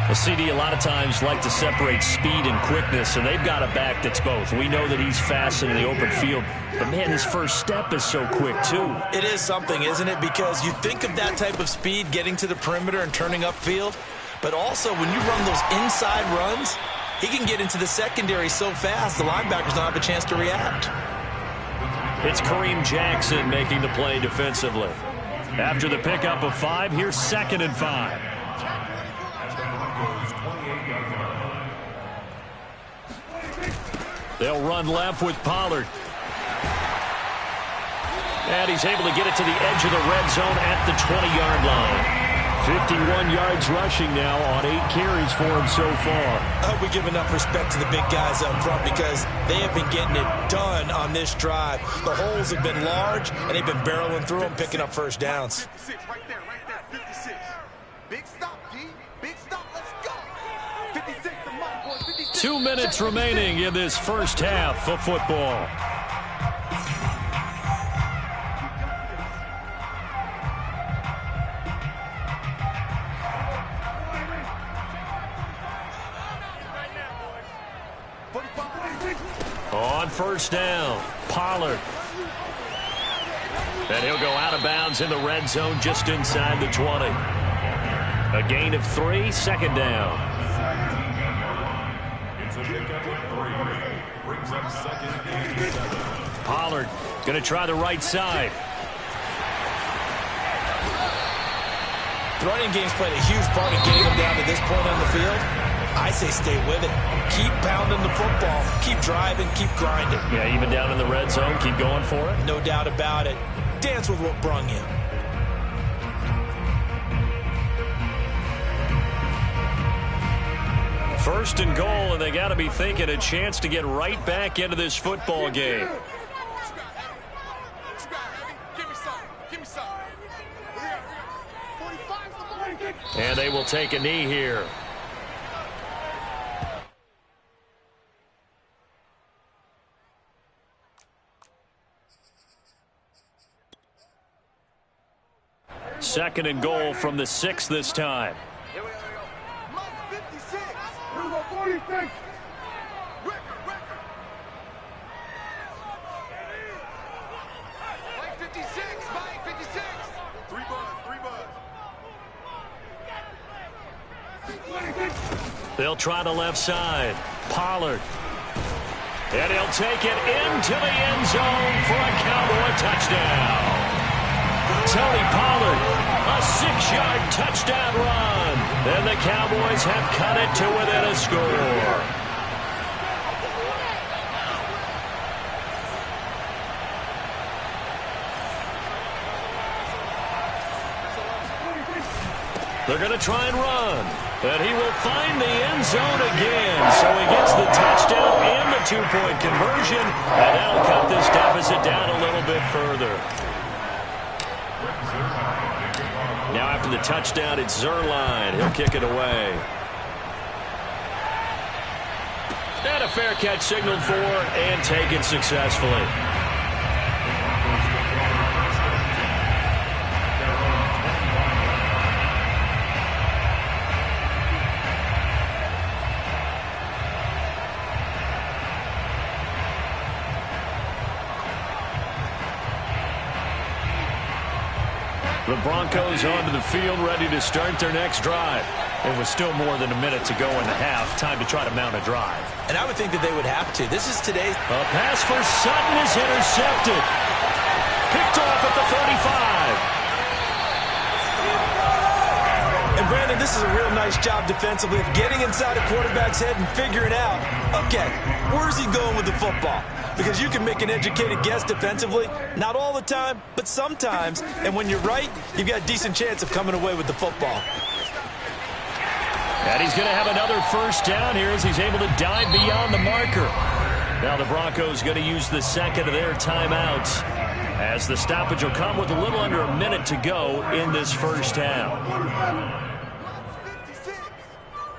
The CD a lot of times like to separate speed and quickness, and they've got a back that's both. We know that he's fast in the open field, but, man, his first step is so quick, too. It is something, isn't it? Because you think of that type of speed getting to the perimeter and turning upfield, but also when you run those inside runs, he can get into the secondary so fast the linebackers don't have a chance to react. It's Kareem Jackson making the play defensively. After the pickup of 5, here's 2nd and 5. They'll run left with Pollard. And he's able to get it to the edge of the red zone at the 20-yard line. 51 yards rushing now on 8 carries for him so far. I hope we give enough respect to the big guys up front because they have been getting it done on this drive. The holes have been large, and they've been barreling through them, picking up first downs. 56, right there, 56. Big stop, D. Big stop, let's go. 56 to my boy, 56. 2 minutes remaining in this first half of football. On first down, Pollard. And he'll go out of bounds in the red zone just inside the 20. A gain of 3, second down. It's a pickup of 3. Brings up second and 7. Pollard going to try the right side. The running game's played a huge part in getting them down to this point on the field. I say stay with it. Keep pounding the football. Keep driving. Keep grinding. Yeah, even down in the red zone, keep going for it. No doubt about it. Dance with what brung you. First and goal, and they got to be thinking a chance to get right back into this football game. And they will take a knee here. Second and goal from the 6 this time. Here we go. 56. Here we go, 46. Mike 56. Mike 56. 3 buzz. They'll try the left side. Pollard. And he'll take it into the end zone for a Cowboy touchdown. Tony Pollard, a 6-yard touchdown run. And the Cowboys have cut it to within a score. They're going to try and run. And he will find the end zone again. So he gets the touchdown and the 2-point conversion. And that'll cut this deficit down a little bit further. Now after the touchdown, it's Zerline. He'll kick it away. And a fair catch signaled for and taken successfully. The Broncos onto the field, ready to start their next drive. It was still more than a minute to go in the half. Time to try to mount a drive. And I would think that they would have to. This is today's... A pass for Sutton is intercepted. Picked off at the 35. And Brandon, this is a real nice job defensively of getting inside a quarterback's head and figuring out, okay, where's he going with the football? Because you can make an educated guess defensively, not all the time, but sometimes. And when you're right, you've got a decent chance of coming away with the football. And he's going to have another first down here as he's able to dive beyond the marker. Now the Broncos going to use the second of their timeouts as the stoppage will come with a little under a minute to go in this first half. 56.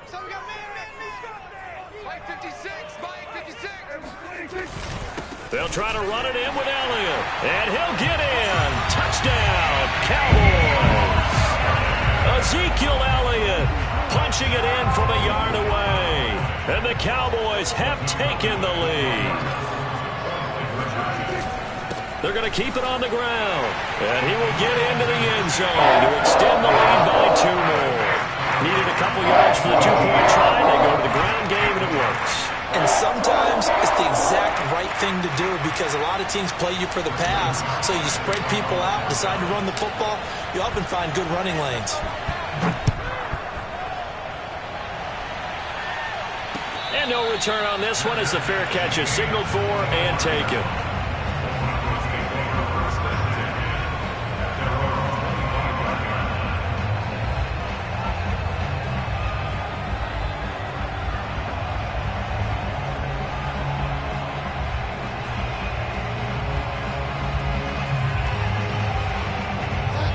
So we got man. Mike 56. Mike 56. They'll try to run it in with Elliott. And he'll get in. Touchdown, Cowboys. Ezekiel Elliott punching it in from a yard away. And the Cowboys have taken the lead. They're going to keep it on the ground. And he will get into the end zone to extend the lead by 2 more. Needed a couple yards for the 2-point try. They go to the ground game, and it works. And sometimes it's the exact right thing to do because a lot of teams play you for the pass. So you spread people out, decide to run the football. You often find good running lanes. And no return on this one as the fair catch is signaled for and taken.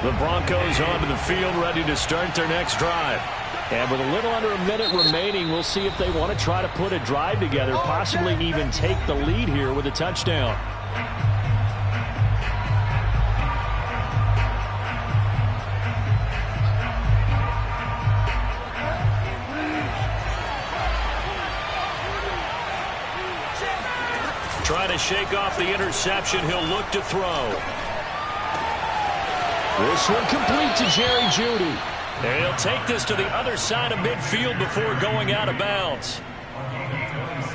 The Broncos onto the field, ready to start their next drive. And with a little under a minute remaining, we'll see if they want to try to put a drive together, possibly even take the lead here with a touchdown. Trying to shake off the interception. He'll look to throw. This one complete to Jerry Jeudy. And he'll take this to the other side of midfield before going out of bounds.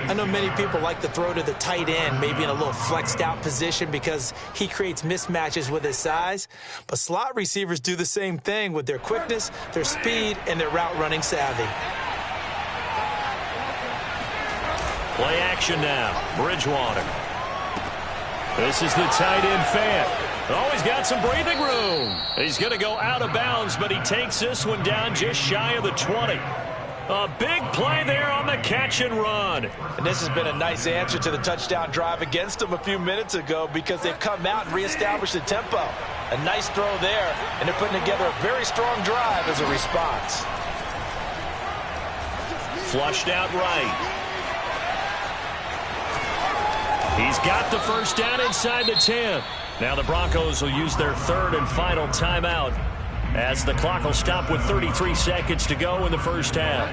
I know many people like to throw to the tight end, maybe in a little flexed out position because he creates mismatches with his size. But slot receivers do the same thing with their quickness, their speed, and their route running savvy. Play action now. Bridgewater. This is the tight end fan. Oh, he's got some breathing room. He's going to go out of bounds, but he takes this one down just shy of the 20. A big play there on the catch and run. And this has been a nice answer to the touchdown drive against them a few minutes ago because they've come out and reestablished the tempo. A nice throw there, and they're putting together a very strong drive as a response. Flushed out right. He's got the first down inside the 10. Now the Broncos will use their third and final timeout as the clock will stop with 33 seconds to go in the first half.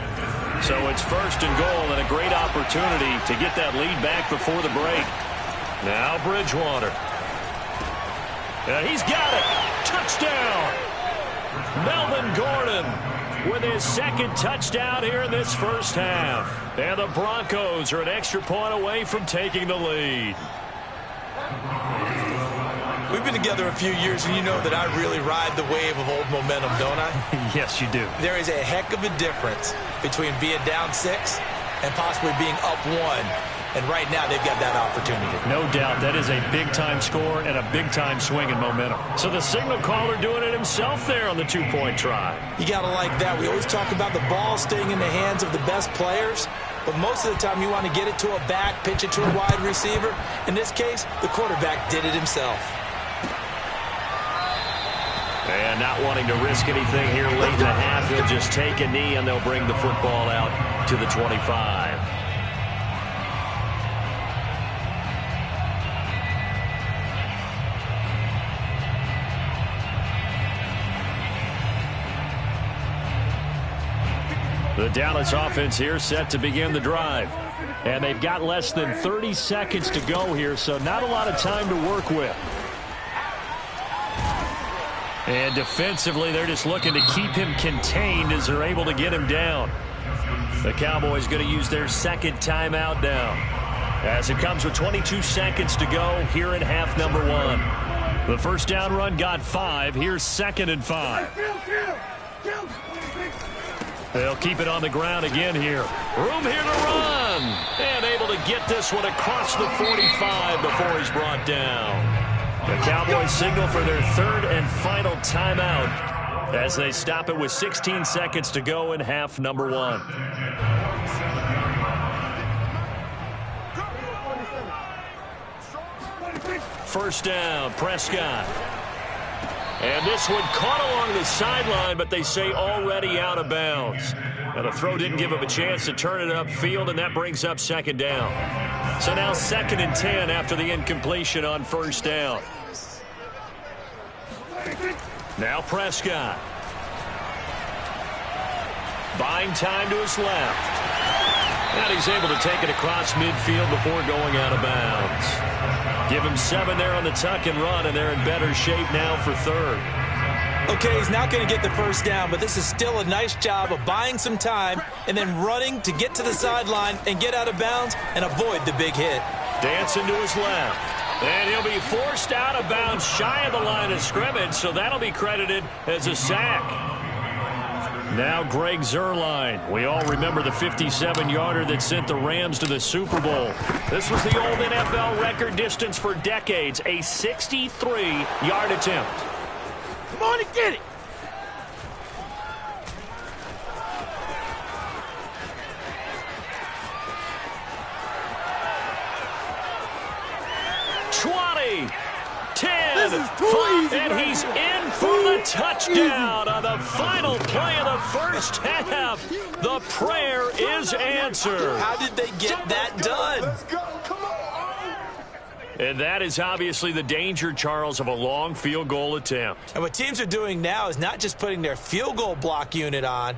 So it's first and goal and a great opportunity to get that lead back before the break. Now Bridgewater. And he's got it. Touchdown. Melvin Gordon with his second touchdown here in this first half. And the Broncos are an extra point away from taking the lead. We've been together a few years, and you know that I really ride the wave of old momentum, don't I? Yes, you do. There is a heck of a difference between being down 6 and possibly being up 1. And right now, they've got that opportunity. No doubt. That is a big-time score and a big-time swing in momentum. So the signal caller doing it himself there on the two-point try. You got to like that. We always talk about the ball staying in the hands of the best players. But most of the time, you want to get it to a back, pitch it to a wide receiver. In this case, the quarterback did it himself. And not wanting to risk anything here late in the half, he'll just take a knee, and they'll bring the football out to the 25. The Dallas offense here set to begin the drive. And they've got less than 30 seconds to go here, so not a lot of time to work with. And defensively, they're just looking to keep him contained as they're able to get him down. The Cowboys going to use their second timeout now, as it comes with 22 seconds to go here in half number 1. The first down run got 5. Here's 2nd and 5. They'll keep it on the ground again here. Room here to run. And able to get this one across the 45 before he's brought down. The Cowboys signal for their third and final timeout as they stop it with 16 seconds to go in half number 1. First down, Prescott. And this one caught along the sideline, but they say already out of bounds. Now the throw didn't give him a chance to turn it upfield, and that brings up 2nd down. So now 2nd and 10 after the incompletion on first down. Now Prescott. Buying time to his left. And he's able to take it across midfield before going out of bounds. Give him 7 there on the tuck and run, and they're in better shape now for third. Okay, he's not going to get the first down, but this is still a nice job of buying some time and then running to get to the sideline and get out of bounds and avoid the big hit. Dancing to his left. And he'll be forced out of bounds shy of the line of scrimmage, so that'll be credited as a sack. Now Greg Zuerlein. We all remember the 57-yarder that sent the Rams to the Super Bowl. This was the old NFL record distance for decades, a 63-yard attempt. Come on and get it. This is too easy, and he's in for the touchdown on the final play of the first half. The prayer is answered. How did they get that done? Let's go. Come on. And that is obviously the danger, Charles, of a long field goal attempt. And what teams are doing now is not just putting their field goal block unit on.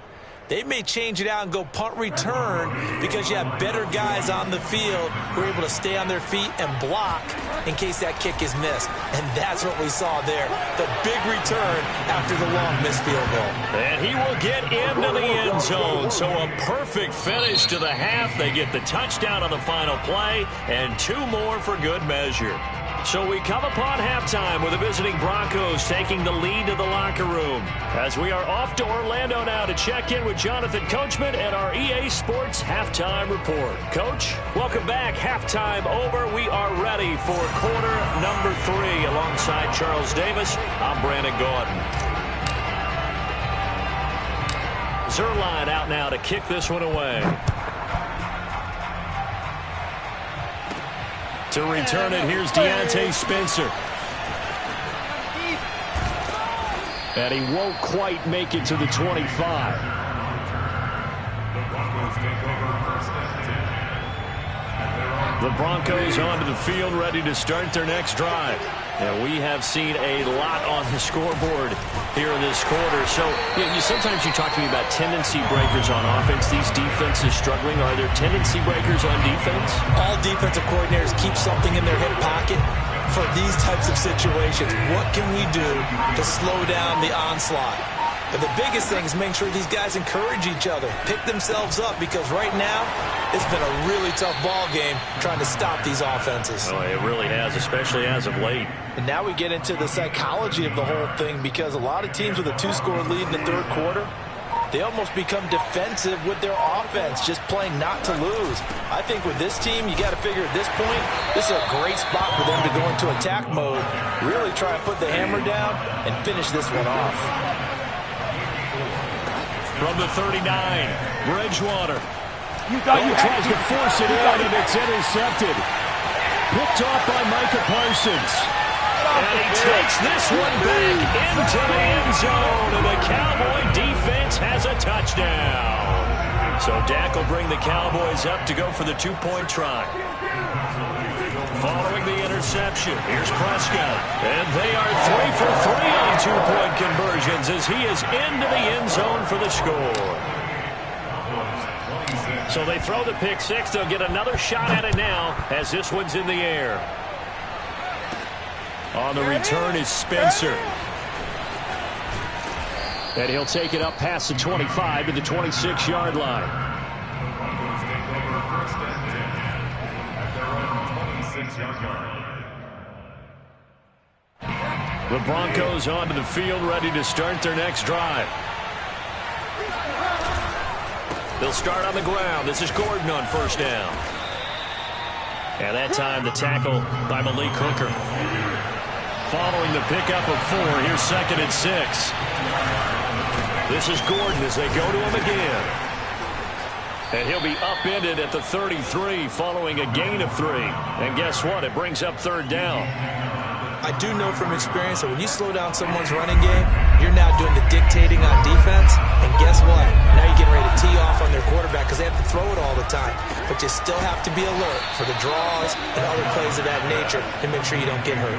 They may change it out and go punt return because you have better guys on the field who are able to stay on their feet and block in case that kick is missed. And that's what we saw there, the big return after the long missed field goal. And he will get into the end zone. So a perfect finish to the half. They get the touchdown on the final play and 2 more for good measure. So we come upon halftime with the visiting Broncos taking the lead to the locker room. As we are off to Orlando now to check in with Jonathan Coachman and our EA Sports Halftime Report. Coach, welcome back. Halftime over. We are ready for quarter number 3. Alongside Charles Davis, I'm Brandon Gordon. Zerline out now to kick this one away. To return it, here's Deontay Spencer. And he won't quite make it to the 25. The Broncos onto the field, ready to start their next drive. And we have seen a lot on the scoreboard here in this quarter. So, sometimes you talk to me about tendency breakers on offense. These defenses struggling. Are there tendency breakers on defense? All defensive coordinators keep something in their hip pocket for these types of situations. What can we do to slow down the onslaught? But the biggest thing is making sure these guys encourage each other, pick themselves up, because right now it's been a really tough ball game trying to stop these offenses. Oh, it really has, especially as of late. And now we get into the psychology of the whole thing, because a lot of teams with a 2-score lead in the third quarter, they almost become defensive with their offense, just playing not to lose. I think with this team, you got to figure at this point, this is a great spot for them to go into attack mode, really try to put the hammer down and finish this one off. From the 39, Bridgewater. Tries to force it in, and it's intercepted. Picked off by Micah Parsons. And he takes this one back into the end zone, and the Cowboy defense has a touchdown. So Dak will bring the Cowboys up to go for the 2-point try. Following the interception, here's Prescott. And they are 3 for 3 on 2-point conversions as he is into the end zone for the score. So they throw the pick 6. They'll get another shot at it now as this one's in the air. On the return is Spencer. And he'll take it up past the 25 to the 26-yard line. The Broncos onto the field, ready to start their next drive. They'll start on the ground. This is Gordon on first down. And that time the tackle by Malik Hooker. Following the pickup of 4, here's 2nd and 6. This is Gordon as they go to him again. And he'll be upended at the 33 following a gain of 3. And guess what? It brings up 3rd down. I do know from experience that when you slow down someone's running game, you're now doing the dictating on defense. And guess what? Now you're getting ready to tee off on their quarterback because they have to throw it all the time. But you still have to be alert for the draws and other plays of that nature to make sure you don't get hurt.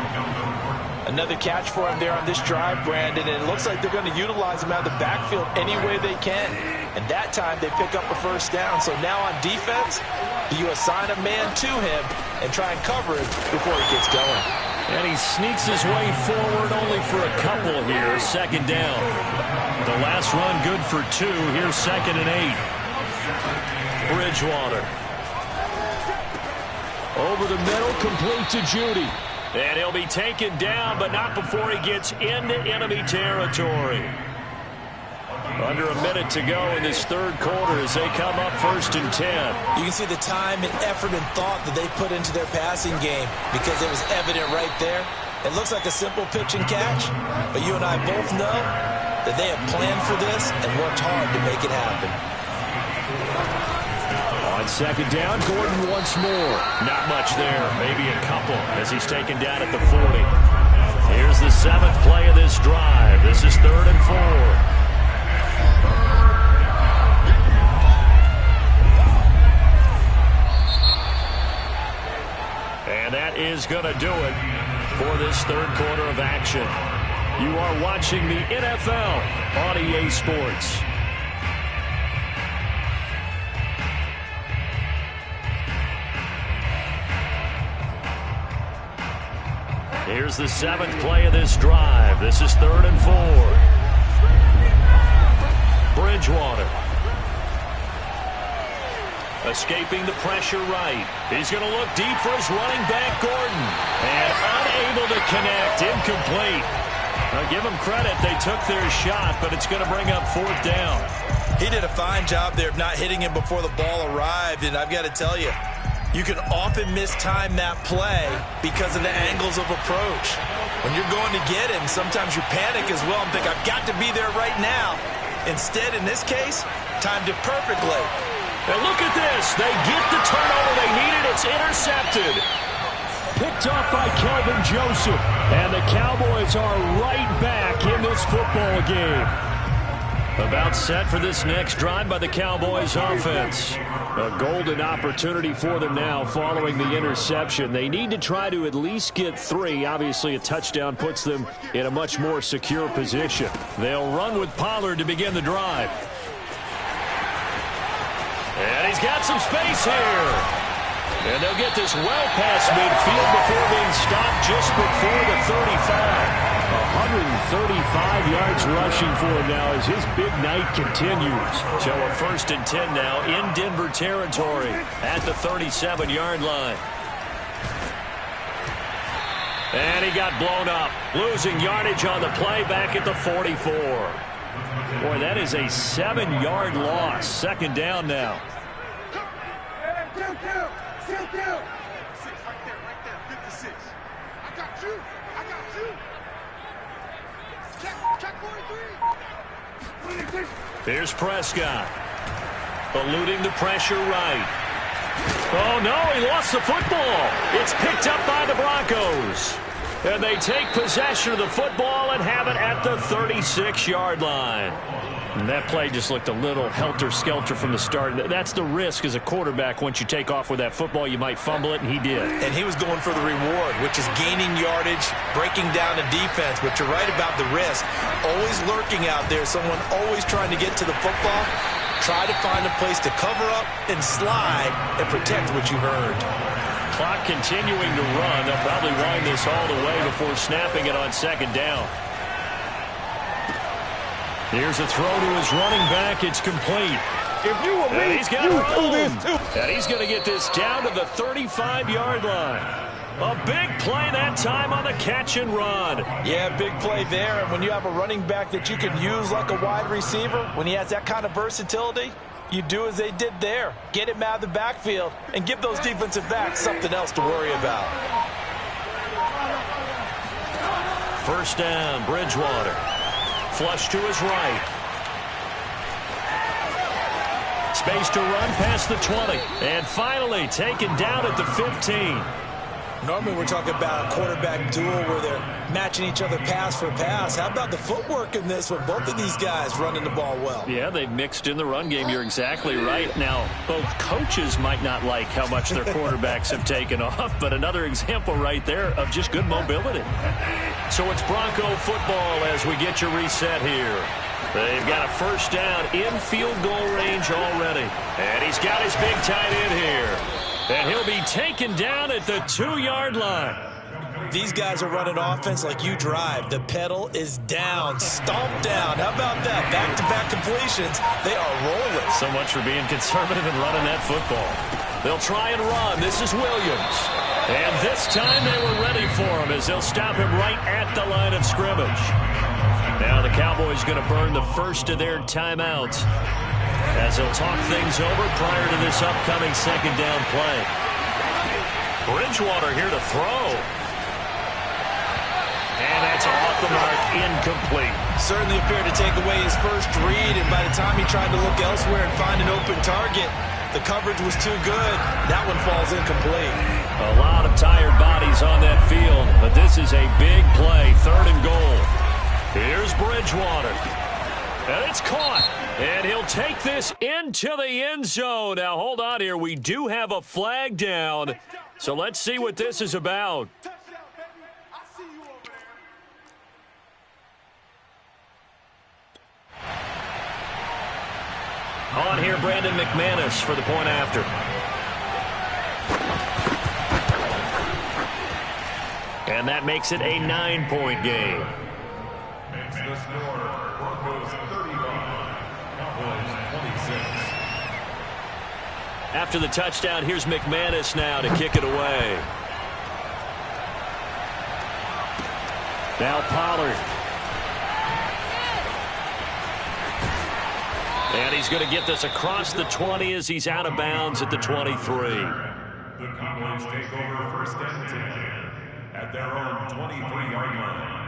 Another catch for him there on this drive, Brandon, and it looks like they're going to utilize him out of the backfield any way they can. And that time they pick up a first down. So now on defense, you assign a man to him and try and cover him before he gets going. And he sneaks his way forward only for a couple here. 2nd down. The last run good for 2. Here's 2nd and 8. Bridgewater. Over the middle, complete to Judy. And he'll be taken down, but not before he gets into enemy territory. Under a minute to go in this third quarter as they come up 1st and 10. You can see the time and effort and thought that they put into their passing game because it was evident right there. It looks like a simple pitch and catch, but you and I both know that they have planned for this and worked hard to make it happen. On 2nd down, Gordon once more. Not much there, maybe a couple as he's taken down at the 40. Here's the 7th play of this drive. This is 3rd and 4. And that is going to do it for this 3rd quarter of action. You are watching the NFL on EA Sports. Here's the 7th play of this drive. This is 3rd and 4. Bridgewater. Escaping the pressure right. He's going to look deep for his running back, Gordon. And unable to connect. Incomplete. Now, give them credit. They took their shot, but it's going to bring up 4th down. He did a fine job there of not hitting him before the ball arrived, and I've got to tell you, you can often mistime that play because of the angles of approach. When you're going to get him, sometimes you panic as well and think, I've got to be there right now. Instead, in this case, timed it perfectly. And look at this. They get the turnover they needed. It's intercepted. Picked off by Kelvin Joseph. And the Cowboys are right back in this football game. About set for this next drive by the Cowboys offense. A golden opportunity for them now following the interception. They need to try to at least get 3. Obviously, a touchdown puts them in a much more secure position. They'll run with Pollard to begin the drive. And he's got some space here. And they'll get this well past midfield before being stopped just before the 35. 135 yards rushing for him now as his big night continues. So a 1st and 10 now in Denver territory at the 37-yard line. And he got blown up. Losing yardage on the play back at the 44. Boy, that is a 7-yard loss. 2nd down now. Here's Prescott. Eluding the pressure right. Oh, no, he lost the football. It's picked up by the Broncos. And they take possession of the football and have it at the 36-yard line. And that play just looked a little helter-skelter from the start. That's the risk as a quarterback. Once you take off with that football, you might fumble it, and he did. And he was going for the reward, which is gaining yardage, breaking down the defense. But you're right about the risk. Always lurking out there, someone always trying to get to the football. Try to find a place to cover up and slide and protect what you've earned. Clock continuing to run. They'll probably wind this all the way before snapping it on 2nd down. Here's a throw to his running back. It's complete. If you were me, he's got you do this too. And he's going to get this down to the 35-yard line. A big play that time on the catch and run. Yeah, big play there. And when you have a running back that you can use like a wide receiver, when he has that kind of versatility, you do as they did there. Get him out of the backfield and give those defensive backs something else to worry about. 1st down, Bridgewater. Flush to his right. Space to run past the 20. And finally taken down at the 15. Normally we're talking about a quarterback duel where they're matching each other pass for pass. How about the footwork in this one? Both of these guys running the ball well. Yeah, they've mixed in the run game. You're exactly right. Now, both coaches might not like how much their quarterbacks have taken off, but another example right there of just good mobility. So it's Bronco football as we get your reset here. They've got a 1st down in field goal range already. And he's got his big tight end here. And he'll be taken down at the 2-yard line. These guys are running offense like you drive. The pedal is down, stomped down. How about that? Back-to-back completions. They are rolling. So much for being conservative and running that football. They'll try and run. This is Williams. And this time they were ready for him as they'll stop him right at the line of scrimmage. Now the Cowboys going to burn the first of their timeouts as they'll talk things over prior to this upcoming 2nd down play. Bridgewater here to throw. And that's off the mark, incomplete. Certainly appeared to take away his first read, and by the time he tried to look elsewhere and find an open target, the coverage was too good. That one falls incomplete. A lot of tired bodies on that field, but this is a big play, 3rd and goal. Here's Bridgewater. And it's caught. And he'll take this into the end zone. Now, hold on here. We do have a flag down. So let's see what this is about. On here, Brandon McManus for the point after. And that makes it a 9-point game. Makes the score Broncos 35, Cowboys 26. After the touchdown, here's McManus now to kick it away. Now Pollard. And he's going to get this across the 20 as he's out of bounds at the 23. The Cowboys take over 1st and 10 at their own 23-yard line.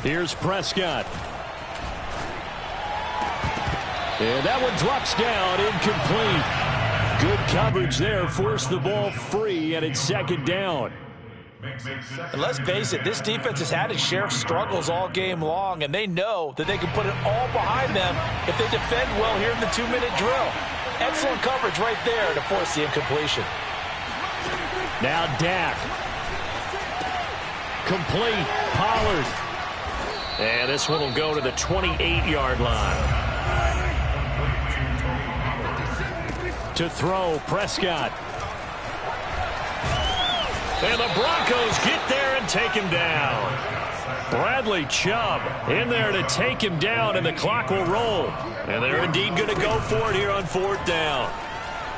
Here's Prescott. And that one drops down, incomplete. Good coverage there, forced the ball free, and it's 2nd down. And let's face it, this defense has had its share of struggles all game long, and they know that they can put it all behind them if they defend well here in the 2-minute drill. Excellent coverage right there to force the incompletion. Now Dak. Complete. Pollard. And this one will go to the 28-yard line. To throw, Prescott. And the Broncos get there and take him down. Bradley Chubb in there to take him down, and the clock will roll. And they're indeed going to go for it here on 4th down.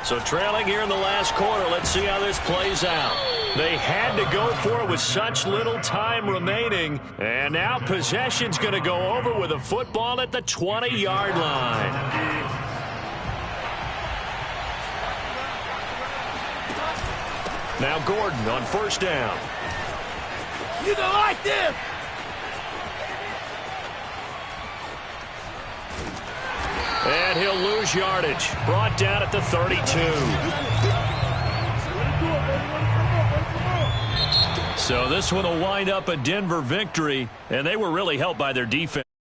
So trailing here in the last quarter, let's see how this plays out. They had to go for it with such little time remaining. And now possession's going to go over with a football at the 20-yard line. Now Gordon on 1st down. You don't like this! And he'll lose yardage. Brought down at the 32. So this one will wind up a Denver victory, and they were really helped by their defense.